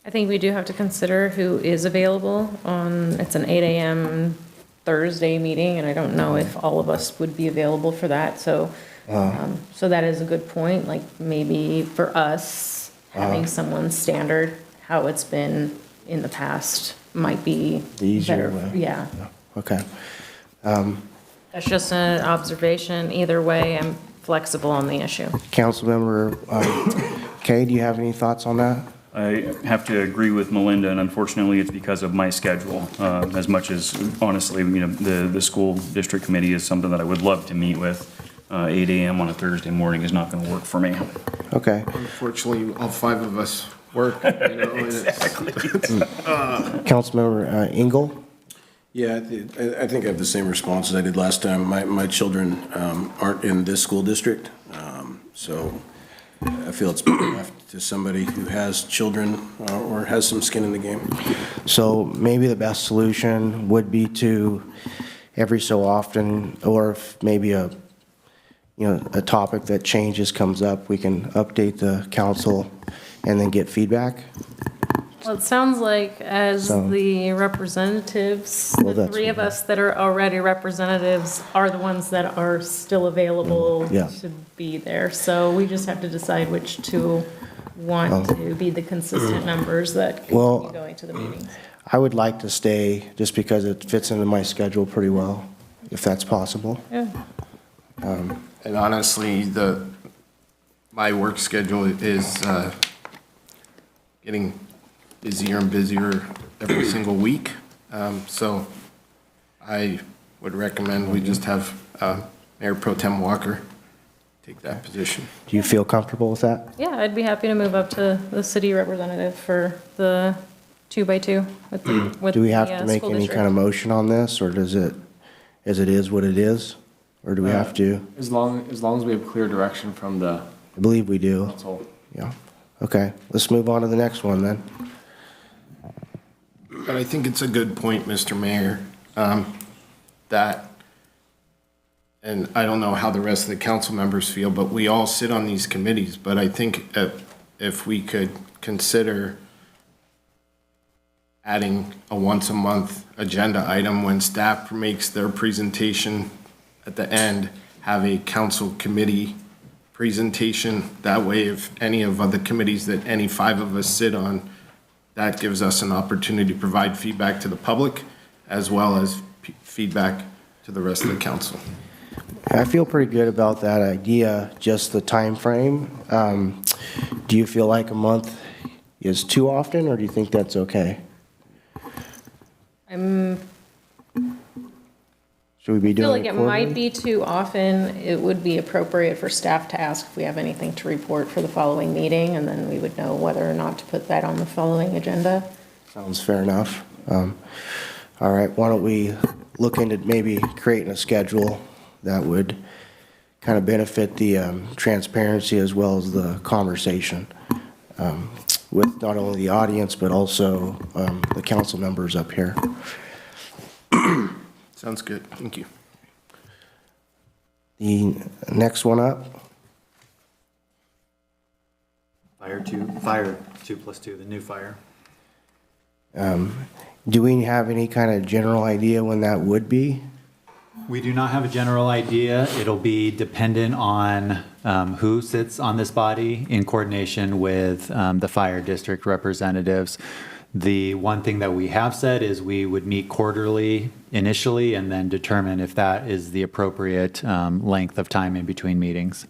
I think we do have to consider who is available it's an 8 a.m. Thursday meeting, and I don't know if all of us would be available for that, so that is a good point, like maybe for us, having someone standard, how it's been in the past might be The easier better. way. Yeah. Okay. That's just an observation. Either way, I'm flexible on the issue. Councilmember Kay, do you have any thoughts on that? I have to agree with Melinda, and unfortunately, it's because of my schedule. As much as, honestly, the school district committee is something that I would love to meet with. 8 a.m. on a Thursday morning is not going to work for me. Okay. Unfortunately, all five of us work. Exactly. Councilmember Engel? Yeah, I think I have the same response as I did last time. My children aren't in this school district, so I feel it's better left to somebody who has children or has some skin in the game. So maybe the best solution would be to, every so often, or if maybe a topic that changes comes up, we can update the council and then get feedback. Well, it sounds like as So- the representatives, Well, the that's three of what- us that are already representatives are the ones that are still available Yeah. to be there. So we just have to decide which two want to be the consistent numbers that can Well- be going to the meetings. I would like to stay, just because it fits into my schedule pretty well, if that's possible. Yeah. And honestly, my work schedule is getting busier and busier every single week. So I would recommend we just have Mayor Pro Tem Walker take that position. Do you feel comfortable with that? Yeah, I'd be happy to move up to the city representative for the 2x2 with the Do we have to make school any district. kind of motion on this, or does it, as it is what it is? Or do we have to? As long as we have clear direction from the I believe we do. council. Yeah. Okay, let's move on to the next one then. But I think it's a good point, Mr. Mayor, that, and I don't know how the rest of the council members feel, but we all sit on these committees, but I think if we could consider adding a once-a-month agenda item when staff makes their presentation at the end, have a council committee presentation. That way, if any of other committees that any five of us sit on, that gives us an opportunity to provide feedback to the public as well as feedback to the rest of the council. I feel pretty good about that idea, just the time frame. Do you feel like a month is too often, or do you think that's okay? Should we be I feel doing like it it might quarterly? be too often. It would be appropriate for staff to ask if we have anything to report for the following meeting, and then we would know whether or not to put that on the following agenda. Sounds fair enough. All right, why don't we look into maybe creating a schedule that would kind of benefit the transparency as well as the conversation with not only the audience, but also the council members up here. Sounds good. Thank you. The next one up, Fire 2+2, the new fire. do we have any kind of general idea when that would be? We do not have a general idea. It'll be dependent on who sits on this body in coordination with the fire district representatives. The one thing that we have said is we would meet quarterly initially and then determine if that is the appropriate length of time in between meetings.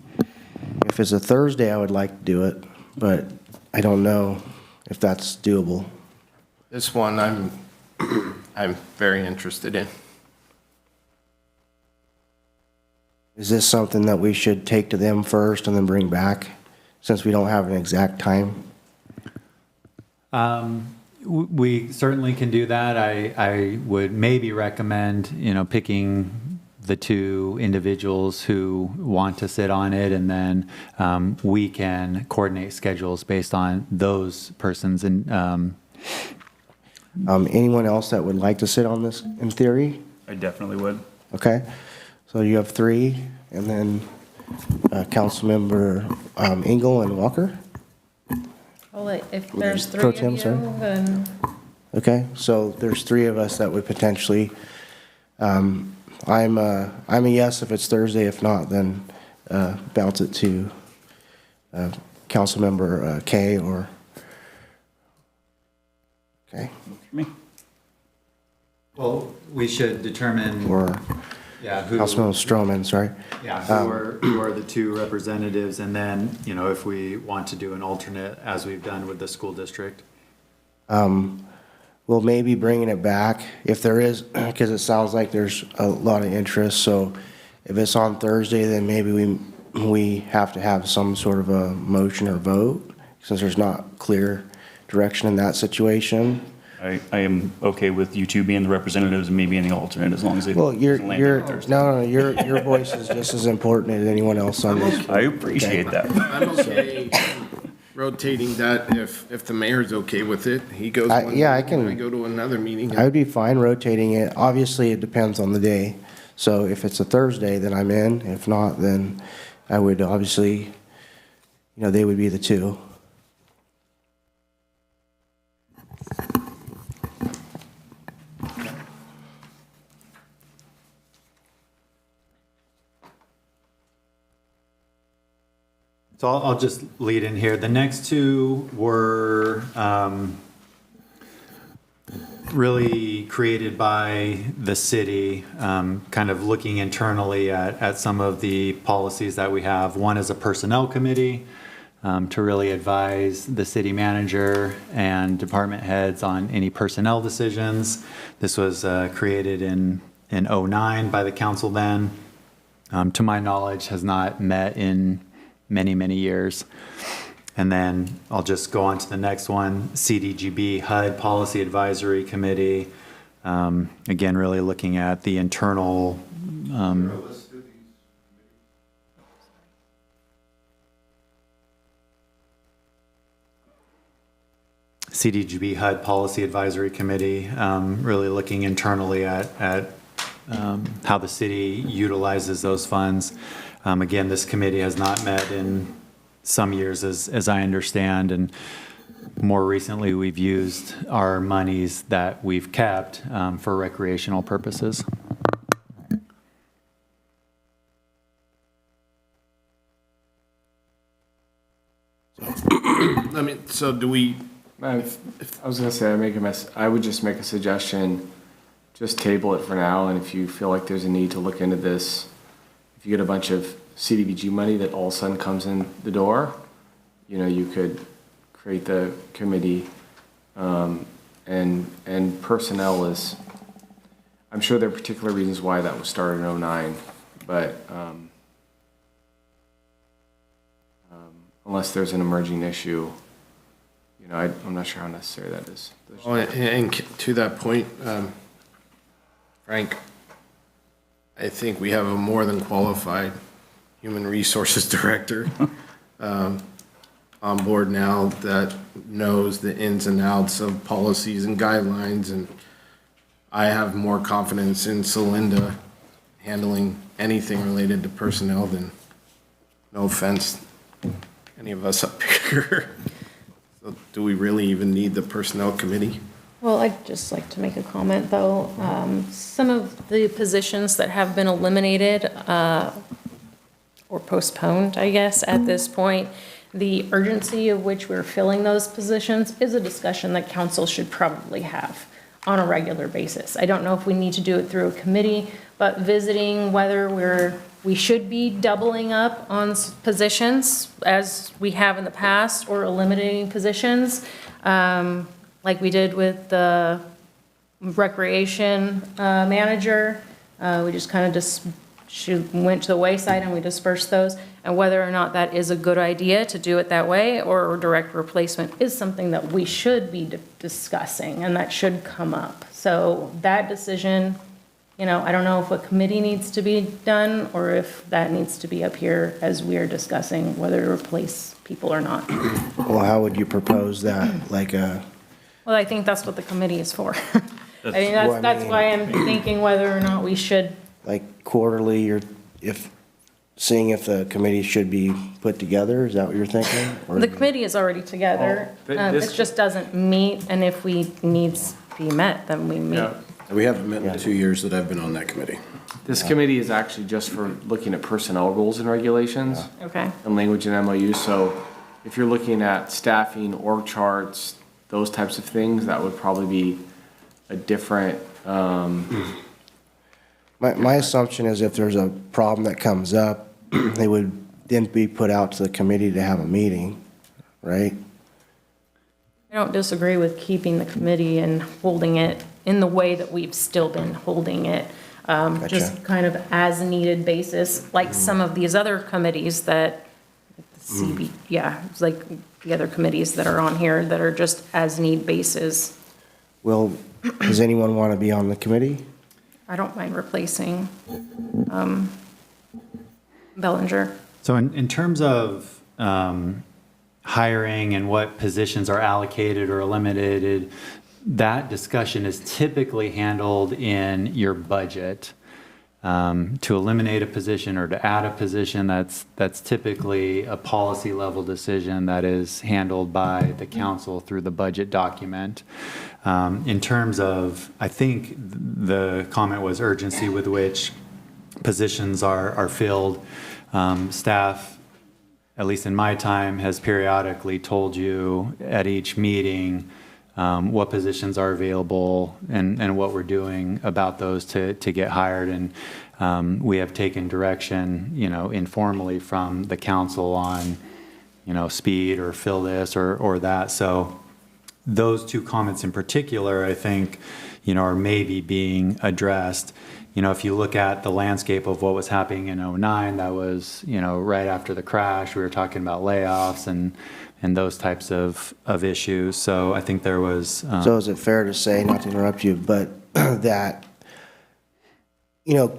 If it's a Thursday, I would like to do it, but I don't know if that's doable. This one I'm very interested in. Is this something that we should take to them first and then bring back, since we don't have an exact time? We certainly can do that. I would maybe recommend, picking the two individuals who want to sit on it, and then we can coordinate schedules based on those persons. And anyone else that would like to sit on this in theory? I definitely would. Okay, so you have three, and then Councilmember Engel and Walker? Well, if there's three Pro of Tem, you, sorry. then Okay, so there's three of us that would potentially, I'm a yes if it's Thursday. If not, then bounce it to Councilmember Kay or, okay, For me. well, we should determine or who. Councilmember Stroman, sorry. Yeah, who are the two representatives, and then, if we want to do an alternate, as we've done with the school district. We'll maybe bringing it back if there is, because it sounds like there's a lot of interest. So if it's on Thursday, then maybe we have to have some sort of a motion or vote, since there's not clear direction in that situation. I am okay with you two being the representatives and me being the alternate, as long as it Well, doesn't land on Thursday. no, your voice is just as important as anyone else on this. I appreciate that. I'm okay rotating that if the mayor's okay with it. He goes one Yeah, I meeting, can. I go to another meeting. I would be fine rotating it. Obviously, it depends on the day. So if it's a Thursday, then I'm in. If not, then I would obviously, they would be the two. So I'll just lead in here. The next two were really created by the city, kind of looking internally at some of the policies that we have. One is a personnel committee to really advise the city manager and department heads on any personnel decisions. This was created in 2009 by the council then. To my knowledge, has not met in many, many years. And then I'll just go on to the next one, CDGB HUD Policy Advisory Committee. Again, really looking at the internal. CDGB HUD Policy Advisory Committee, really looking internally at how the city utilizes those funds. Again, this committee has not met in some years, as I understand, and more recently, we've used our monies that we've kept for recreational purposes. So do we? I was gonna say, I would just make a suggestion, just table it for now, and if you feel like there's a need to look into this, if you get a bunch of CDBG money that all of a sudden comes in the door, you could create the committee, and personnel is, I'm sure there are particular reasons why that was started in 2009, but unless there's an emerging issue, I'm not sure how necessary that is. Oh, and to that point, Frank, I think we have a more than qualified human resources director on board now that knows the ins and outs of policies and guidelines, and I have more confidence in Celinda handling anything related to personnel, then no offense, any of us up here. So do we really even need the personnel committee? Well, I'd just like to make a comment, though. Some of the positions that have been eliminated or postponed, I guess, at this point, the urgency of which we're filling those positions is a discussion that council should probably have on a regular basis. I don't know if we need to do it through a committee, but visiting whether we should be doubling up on positions as we have in the past or eliminating positions, like we did with the recreation manager. We just kind of went to the wayside and we dispersed those. And whether or not that is a good idea to do it that way or direct replacement is something that we should be discussing and that should come up. So that decision, you know, I don't know if a committee needs to be done or if that needs to be up here as we are discussing whether to replace people or not. Well, how would you propose that? Like a, Well, I think that's what the committee is for. I mean, Well, I that's mean- why I'm thinking whether or not we should. like quarterly, or seeing if the committee should be put together? Is that what you're thinking? Or- The committee is already together. It just doesn't meet, and if we needs be met, then we meet. Yeah. We haven't met in the 2 years that I've been on that committee. This committee is actually just for looking at personnel rules and regulations Okay. and language and MOU. So if you're looking at staffing, org charts, those types of things, that would probably be a different, My assumption is if there's a problem that comes up, they would then be put out to the committee to have a meeting, right? I don't disagree with keeping the committee and holding it in the way that we've still been holding it. Just kind of as needed basis, like some of these other committees that, it's like the other committees that are on here that are just as need basis. Well, does anyone want to be on the committee? I don't mind replacing Bellinger. So in terms of hiring and what positions are allocated or eliminated, that discussion is typically handled in your budget. To eliminate a position or to add a position, that's typically a policy level decision that is handled by the council through the budget document. In terms of, I think the comment was urgency with which positions are filled. Staff, at least in my time, has periodically told you at each meeting what positions are available and what we're doing about those to get hired. And we have taken direction, informally from the council on, speed or fill this or that. So those two comments in particular, I think, are maybe being addressed. If you look at the landscape of what was happening in '09, that was, right after the crash, we were talking about layoffs and those types of issues. So I think there was. So is it fair to say, not to interrupt you, but that,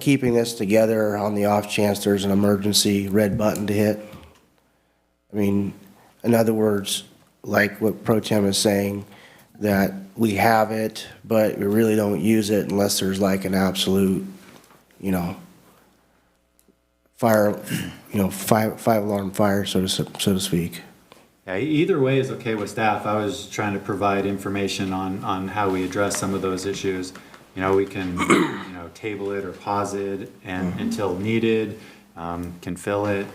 keeping this together on the off chance there's an emergency red button to hit? I mean, in other words, like what Pro Tem is saying, that we have it, but we really don't use it unless there's like an absolute, fire, five alarm fire, so to speak. Yeah, either way is okay with staff. I was trying to provide information on how we address some of those issues. We can, table it or pause it and until needed, can fill it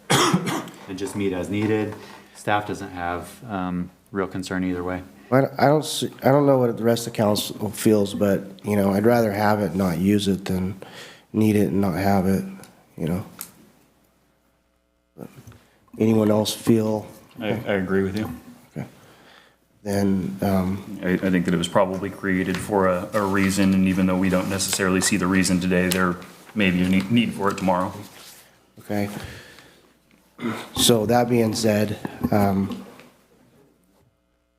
and just meet as needed. Staff doesn't have real concern either way. I don't know what the rest of the council feels, but, I'd rather have it and not use it than need it and not have it, But anyone else feel? I agree with you. Okay. Then, I think that it was probably created for a reason, and even though we don't necessarily see the reason today, there may be a need for it tomorrow. okay. So that being said,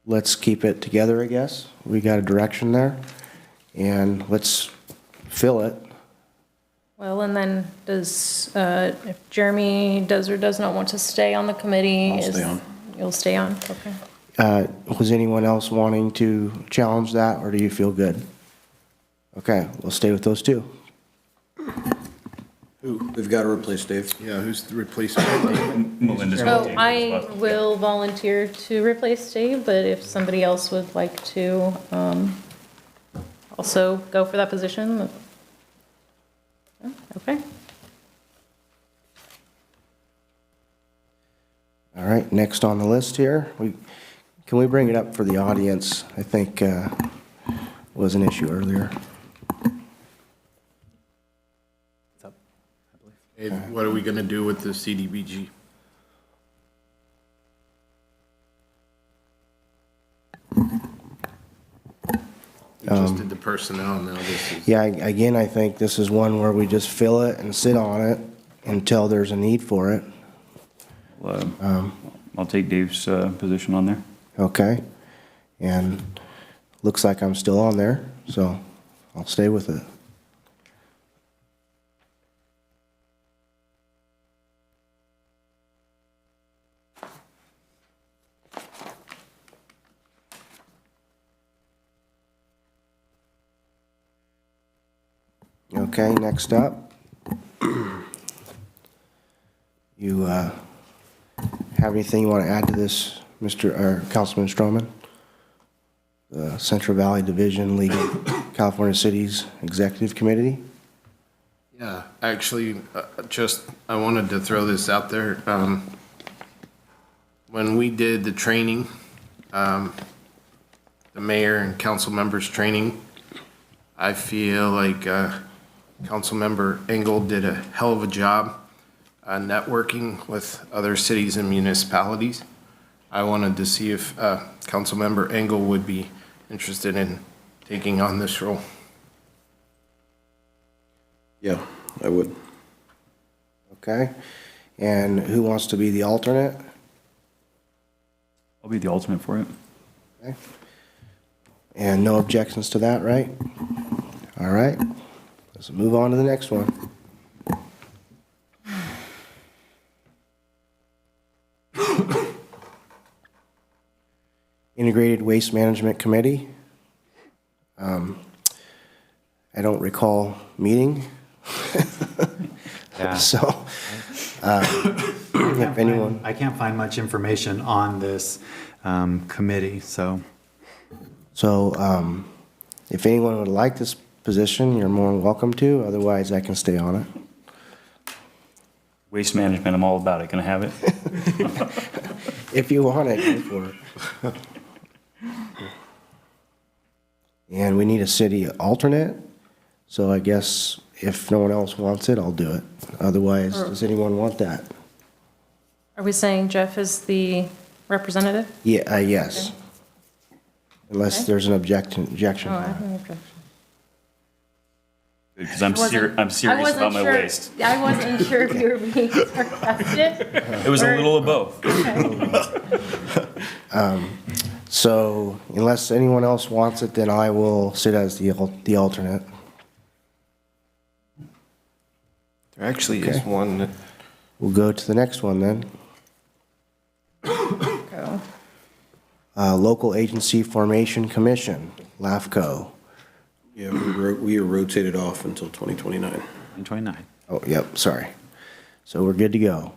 let's keep it together, I guess. We got a direction there, and let's fill it. Well, and then if Jeremy does or does not want to stay on the committee? I'll stay on. You'll stay on, okay. Was anyone else wanting to challenge that, or do you feel good? Okay, we'll stay with those two. We've got to replace Dave. Yeah, who's the replacement? Melinda's So gonna take I this spot. will volunteer to replace Dave, but if somebody else would like to also go for that position. Okay. All right, next on the list here, can we bring it up for the audience? I think was an issue earlier. Hey, what are we gonna do with the CDBG? We just did the personnel, now this is. Yeah, again, I think this is one where we just fill it and sit on it until there's a need for it. I'll take Dave's position on there. Okay? And looks like I'm still on there, so I'll stay with it. Okay, next up. You have anything you want to add to this, Councilman Stroman? The Central Valley Division League of California Cities Executive Committee? Yeah, actually, I wanted to throw this out there. When we did the training, the mayor and council members training, I feel like Councilmember Engel did a hell of a job networking with other cities and municipalities. I wanted to see if Councilmember Engel would be interested in taking on this role. Yeah, I would. Okay. And who wants to be the alternate? I'll be the alternate for it. Okay. And no objections to that, right? All right. Let's move on to the next one. Integrated Waste Management Committee. I don't recall meeting. Yeah. So, if anyone. I can't find much information on this committee, so. So, if anyone would like this position, you're more than welcome to. Otherwise, I can stay on it. Waste management, I'm all about it. Can I have it? If you want it, go for it. And we need a city alternate, so I guess if no one else wants it, I'll do it. Otherwise, does anyone want that? Are we saying Jeff is the representative? Yeah, yes. Unless Okay. there's an objection. Oh, I have no objection. Because I'm I serious wasn't about my sure- waste. I wasn't sure if you were being sarcastic. It was a little of both. So unless anyone else wants it, then I will sit as the alternate. There actually is Okay. one that. We'll go to the next one then. Go. Local Agency Formation Commission, LAFCO. Yeah, we are rotated off until 2029. 29. Oh, yep, sorry. So we're good to go.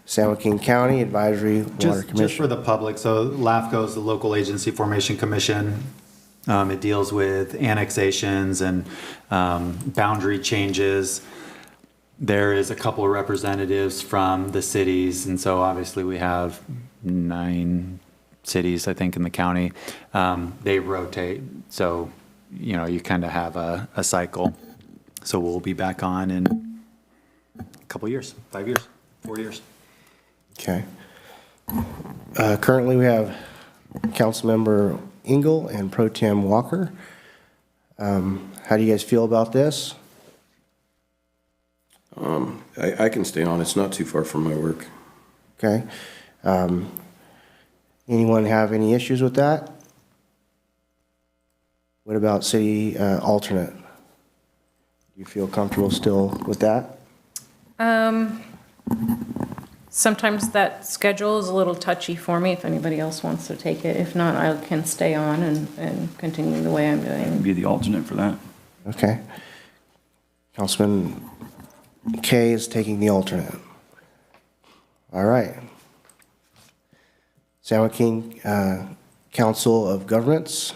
San Joaquin County Advisory Water Just for Commission. the public, so LAFCO is the Local Agency Formation Commission. It deals with annexations and boundary changes. There is a couple of representatives from the cities, and so obviously we have 9 cities, I think, in the county. They rotate, so, you kind of have a cycle. So we'll be back on in a couple years, 5 years, 4 years. Okay. Currently, we have Councilmember Engel and Pro Tem Walker. How do you guys feel about this? I can stay on. It's not too far from my work. Okay. Anyone have any issues with that? What about city alternate? Do you feel comfortable still with that? Sometimes that schedule is a little touchy for me if anybody else wants to take it. If not, I can stay on and continue the way I'm doing. Be the alternate for that. Okay. Councilman Kay is taking the alternate. All right. San Joaquin Council of Governments,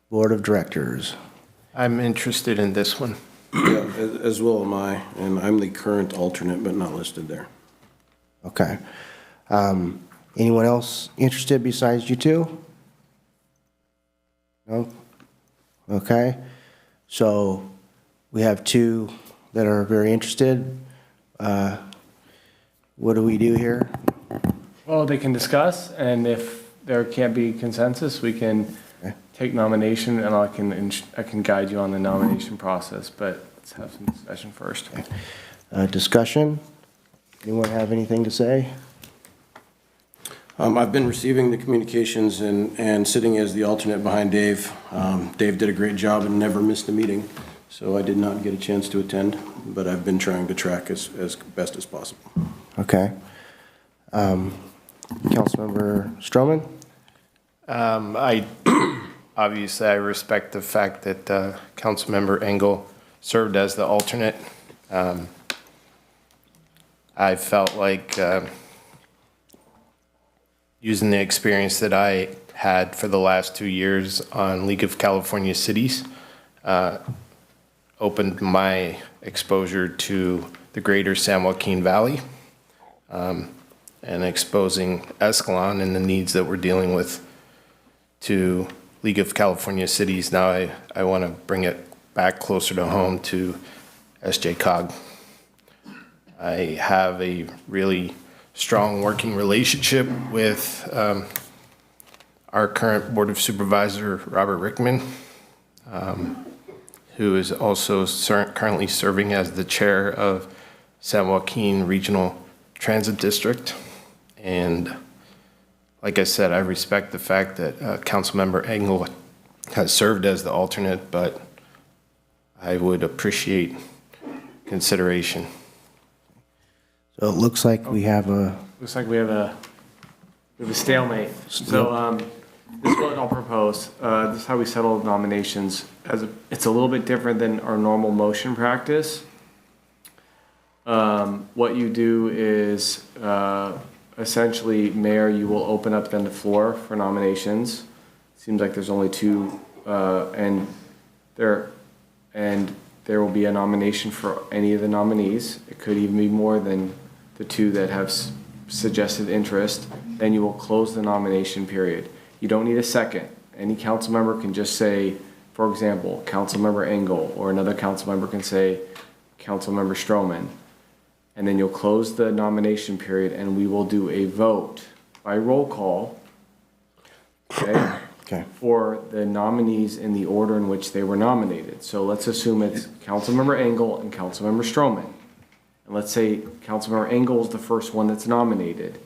Board of Directors. I'm interested in this one. Yeah, as well am I, and I'm the current alternate, but not listed there. Okay. Anyone else interested besides you two? No? Okay. So we have two that are very interested. What do we do here? Well, they can discuss, and if there can't be consensus, we can take nomination, and I can guide you on the nomination process, but let's have some discussion first. Discussion? Anyone have anything to say? I've been receiving the communications and sitting as the alternate behind Dave. Dave did a great job and never missed a meeting, so I did not get a chance to attend, but I've been trying to track as best as possible. Okay. Councilmember Stroman? Obviously, I respect the fact that Councilmember Engel served as the alternate. I felt like using the experience that I had for the last 2 years on League of California Cities opened my exposure to the greater San Joaquin Valley and exposing Escalon and the needs that we're dealing with to League of California Cities. Now I want to bring it back closer to home to SJCOG. I have a really strong working relationship with our current Board of Supervisor, Robert Rickman, who is also currently serving as the chair of San Joaquin Regional Transit District. And like I said, I respect the fact that Councilmember Engel has served as the alternate, but I would appreciate consideration. So it looks like we have a... Looks like we have a stalemate. So this is what I'll propose. This is how we settle nominations. It's a little bit different than our normal motion practice. What you do is essentially, Mayor, you will open up then the floor for nominations. Seems like there's only two, and there will be a nomination for any of the nominees. It could even be more than the two that have suggested interest. Then you will close the nomination period. You don't need a second. Any council member can just say, for example, Councilmember Engel, or another council member can say Councilmember Stroman. And then you'll close the nomination period, and we will do a vote by roll call, Okay. for the nominees in the order in which they were nominated. So let's assume it's Councilmember Engel and Councilmember Stroman. And let's say Councilmember Engel is the first one that's nominated.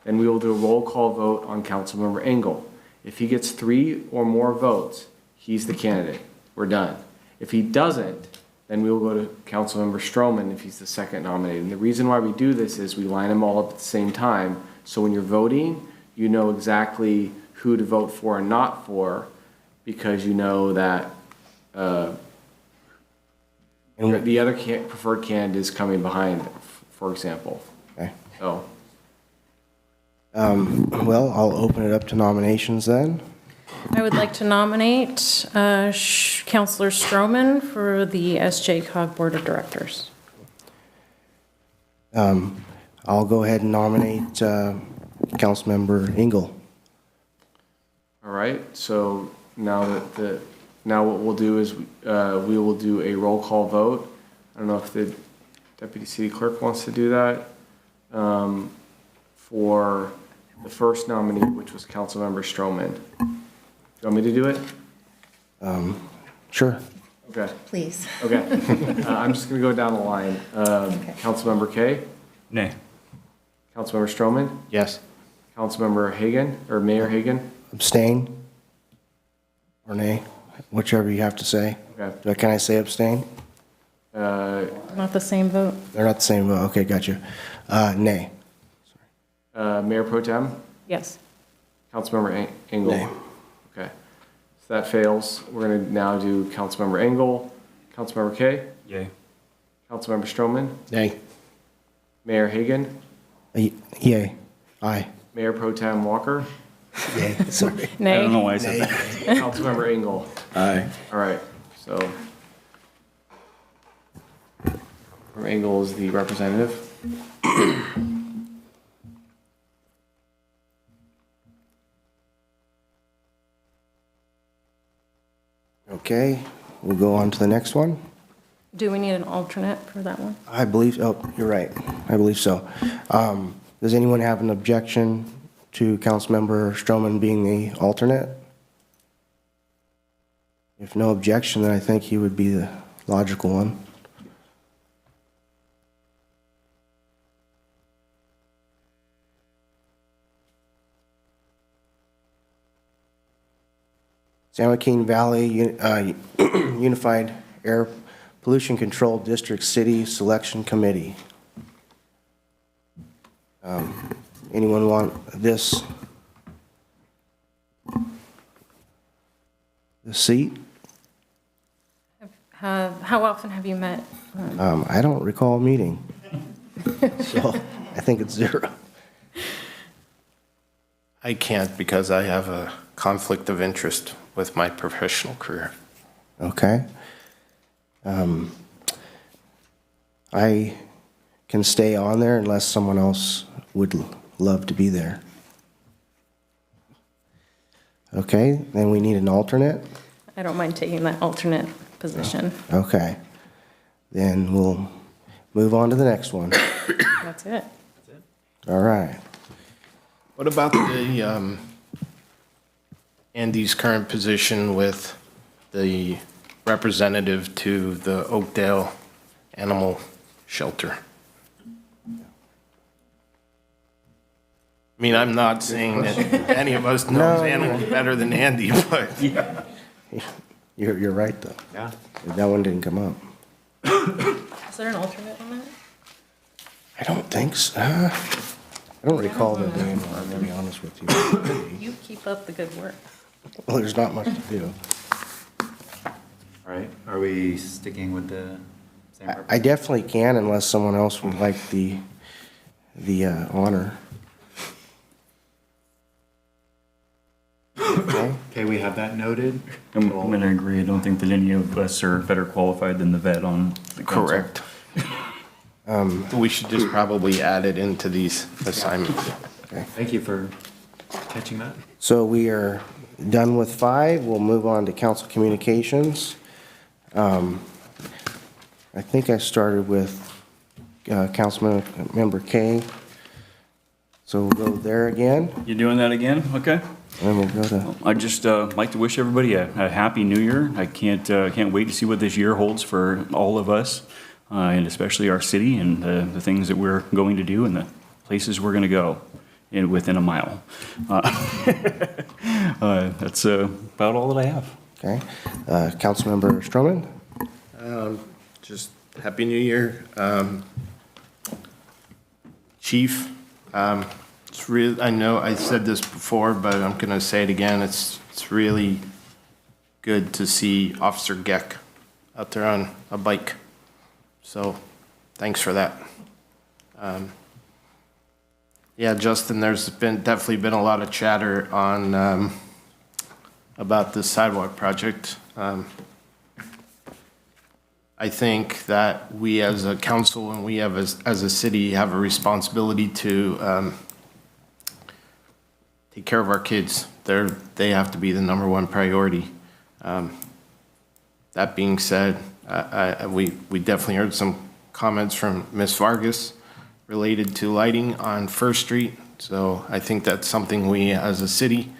Then we will do a roll call vote on Councilmember Engel. If he gets 3 or more votes, he's the candidate. We're done. If he doesn't, then we will go to Councilmember Stroman if he's the second nominated. And the reason why we do this is we line them all up at the same time. So when you're voting, you know exactly who to vote for and not for, because you know that the other preferred candidate is coming behind, for example. Okay. So. Well, I'll open it up to nominations then. I would like to nominate Councilor Stroman for the SJCOG Board of Directors. I'll go ahead and nominate Councilmember Engel. All right, so now what we'll do is we will do a roll call vote. I don't know if the Deputy City Clerk wants to do that for the first nominee, which was Councilmember Stroman. Do you want me to do it? Sure. Okay. Please. Okay. I'm just going to go down the line. Councilmember Kay? Nay. Councilmember Stroman? Yes. Councilmember Hagan, or Mayor Hagan? Abstain? Or nay? Whichever you have to say. Okay. Can I say abstain? Not the same vote. They're not the same vote. Okay, gotcha. Nay. Mayor Pro Tem? Yes. Councilmember Engel? Nay. Okay. So that fails. We're going to now do Councilmember Engel. Councilmember Kay? Yay. Councilmember Stroman, Nay. Mayor Hagan, Yay. Aye. Mayor Pro Tem Walker, Yay, sorry. I don't know Nay. why I said that. Councilmember Engel. Aye. All right, so. Member Engel is the representative. Okay, we'll go on to the next one. Do we need an alternate for that one? I believe, oh, you're right. I believe so. Does anyone have an objection to Councilmember Stroman being the alternate? If no objection, then I think he would be the logical one. San Joaquin Valley Unified Air Pollution Control District City Selection Committee. Anyone want this seat? How often have you met? I don't recall a meeting. So I think it's 0. I can't because I have a conflict of interest with my professional career. Okay. I can stay on there unless someone else would love to be there. Okay, then we need an alternate. I don't mind taking that alternate position. Okay. Then we'll move on to the next one. That's it. All right. What about the, Andy's current position with the representative to the Oakdale Animal Shelter? I mean, I'm not saying that any of us knows animals better than Andy, but. Yeah. You're right, though. Yeah. That one didn't come up. Is there an alternate on that? I don't think so. I don't recall there being one, to be honest with you. You keep up the good work. Well, there's not much to do. All right, are we sticking with the same? I definitely can unless someone else would like the honor. Okay. Okay, we have that noted. I'm going to agree. I don't think that any of us are better qualified than the vet on the council. Correct. We should just probably add it into these assignments. Okay. Thank you for catching that. So we are done with 5. We'll move on to council communications. I think I started with Councilmember Kay. So we'll go there again, You doing that again? Okay. and we'll go to, I'd just like to wish everybody a happy new year. I can't wait to see what this year holds for all of us, and especially our city and the things that we're going to do and the places we're going to go within a mile. That's about all that I have. okay. Councilmember Stroman? Just Happy New Year. Chief, it's really, I know I said this before, but I'm going to say it again. It's really good to see Officer Geck out there on a bike. So thanks for that. Yeah, Justin, there's definitely been a lot of chatter on about this sidewalk project. I think that we as a council and we have as a city have a responsibility to take care of our kids. They have to be the #1 priority. That being said, we definitely heard some comments from Ms. Vargas related to lighting on First Street. So I think that's something we as a city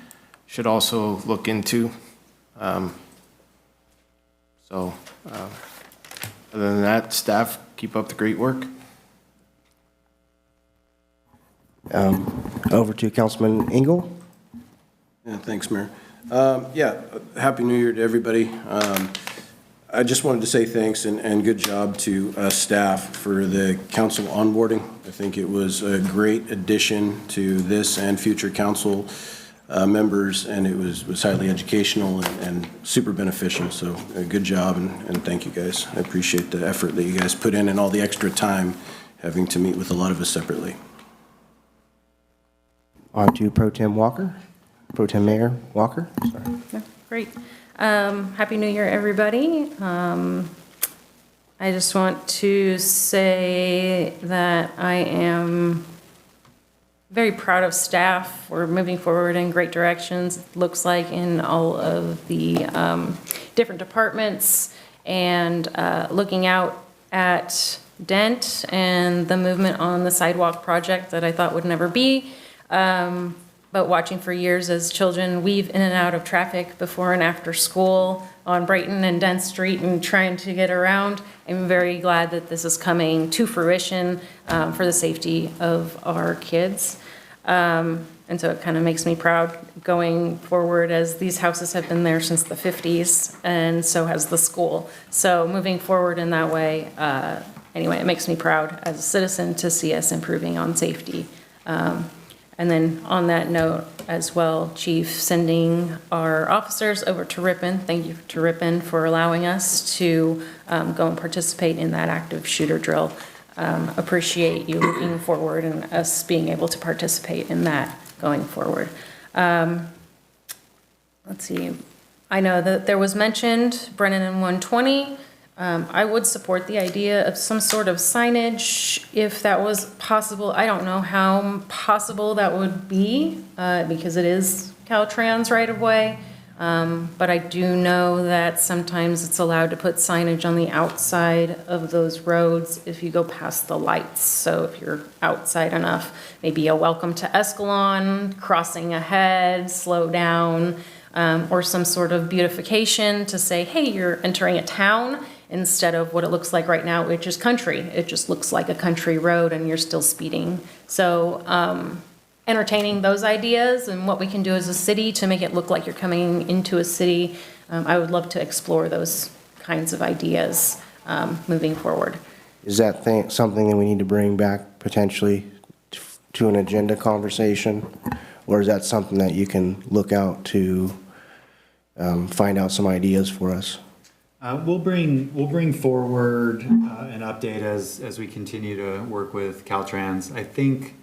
should also look into. Other than that, staff, keep up the great work. Over to Councilman Engel. Yeah, thanks, Mayor. Happy New Year to everybody. I just wanted to say thanks and good job to staff for the council onboarding. I think it was a great addition to this and future council members, and it was highly educational and super beneficial. So good job, and thank you guys. I appreciate the effort that you guys put in and all the extra time having to meet with a lot of us separately. On to Pro Tem Walker, Pro Tem Mayor Walker. Sorry. Yeah, great. Happy New Year, everybody. I just want to say that I am very proud of staff. We're moving forward in great directions, it looks like, in all of the different departments, and looking out at Dent and the movement on the sidewalk project that I thought would never be. But watching for years as children weave in and out of traffic before and after school on Brayton and Dent Street and trying to get around, I'm very glad that this is coming to fruition for the safety of our kids. And so it kind of makes me proud going forward, as these houses have been there since the 50s, and so has the school. So moving forward in that way, anyway, it makes me proud as a citizen to see us improving on safety. And then on that note as well, Chief, sending our officers over to Ripon. Thank you to Ripon for allowing us to go and participate in that active shooter drill. Appreciate you looking forward and us being able to participate in that going forward. Let's see. I know that there was mentioned Brennan and 120. I would support the idea of some sort of signage if that was possible. I don't know how possible that would be because it is Caltrans right of way. But I do know that sometimes it's allowed to put signage on the outside of those roads if you go past the lights. So if you're outside enough, maybe a welcome to Escalon, crossing ahead, slow down, or some sort of beautification to say, hey, you're entering a town, instead of what it looks like right now, which is country. It just looks like a country road and you're still speeding. So entertaining those ideas and what we can do as a city to make it look like you're coming into a city, I would love to explore those kinds of ideas moving forward. Is that something that we need to bring back potentially to an agenda conversation? Or is that something that you can look out to find out some ideas for us? We'll bring forward an update as we continue to work with Caltrans. I think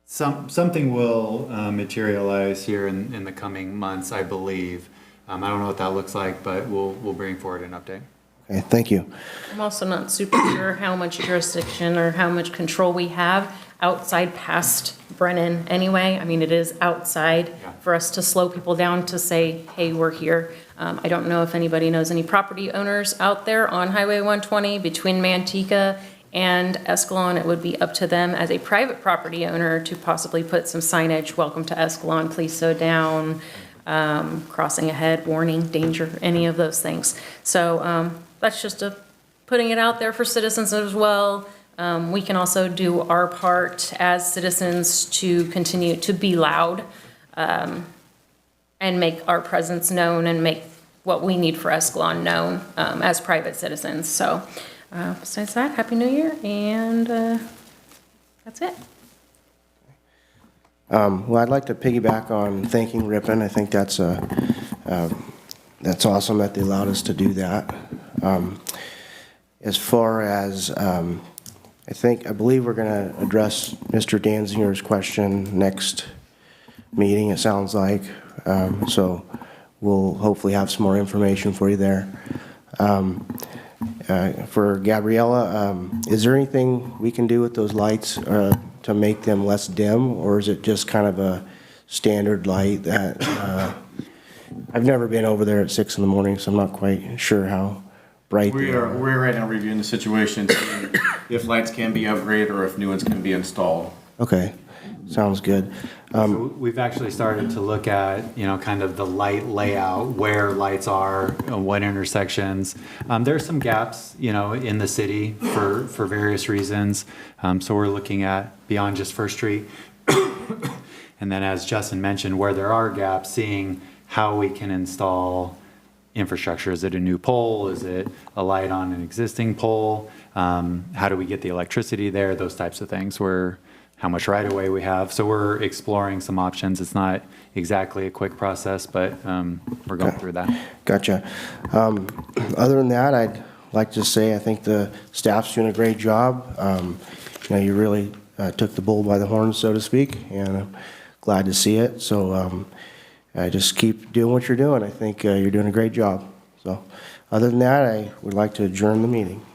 something will materialize here in the coming months, I believe. I don't know what that looks like, but we'll bring forward an update. Okay, thank you. I'm also not super sure how much jurisdiction or how much control we have outside past Brennan anyway. I mean, it is outside for us to slow people down to say, hey, we're here. I don't know if anybody knows any property owners out there on Highway 120 between Manteca and Escalon. It would be up to them as a private property owner to possibly put some signage, welcome to Escalon, please slow down, crossing ahead, warning, danger, any of those things. So that's just putting it out there for citizens as well. We can also do our part as citizens to continue to be loud and make our presence known and make what we need for Escalon known as private citizens. So besides that, Happy New Year, and that's it. Well, I'd like to piggyback on thanking Ripon. I think that's awesome that they allowed us to do that. As far as, I believe we're going to address Mr. Danzinger's question next meeting, it sounds like. So we'll hopefully have some more information for you there. For Gabriella, is there anything we can do with those lights to make them less dim, or is it just kind of a standard light that I've never been over there at 6 in the morning, so I'm not quite sure how bright they are. We're right now reviewing the situation, seeing if lights can be upgraded or if new ones can be installed. Okay, sounds good. So we've actually started to look at, kind of the light layout, where lights are, what intersections. There are some gaps, in the city for various reasons. So we're looking at beyond just First Street. And then, as Justin mentioned, where there are gaps, seeing how we can install infrastructure. Is it a new pole? Is it a light on an existing pole? How do we get the electricity there? Those types of things. We're how much right-of-way we have. So we're exploring some options. It's not exactly a quick process, but we're going through that. Gotcha. Other than that, I'd like to say I think the staff's doing a great job. You really took the bull by the horns, so to speak, and I'm glad to see it. So just keep doing what you're doing. I think you're doing a great job. So other than that, I would like to adjourn the meeting.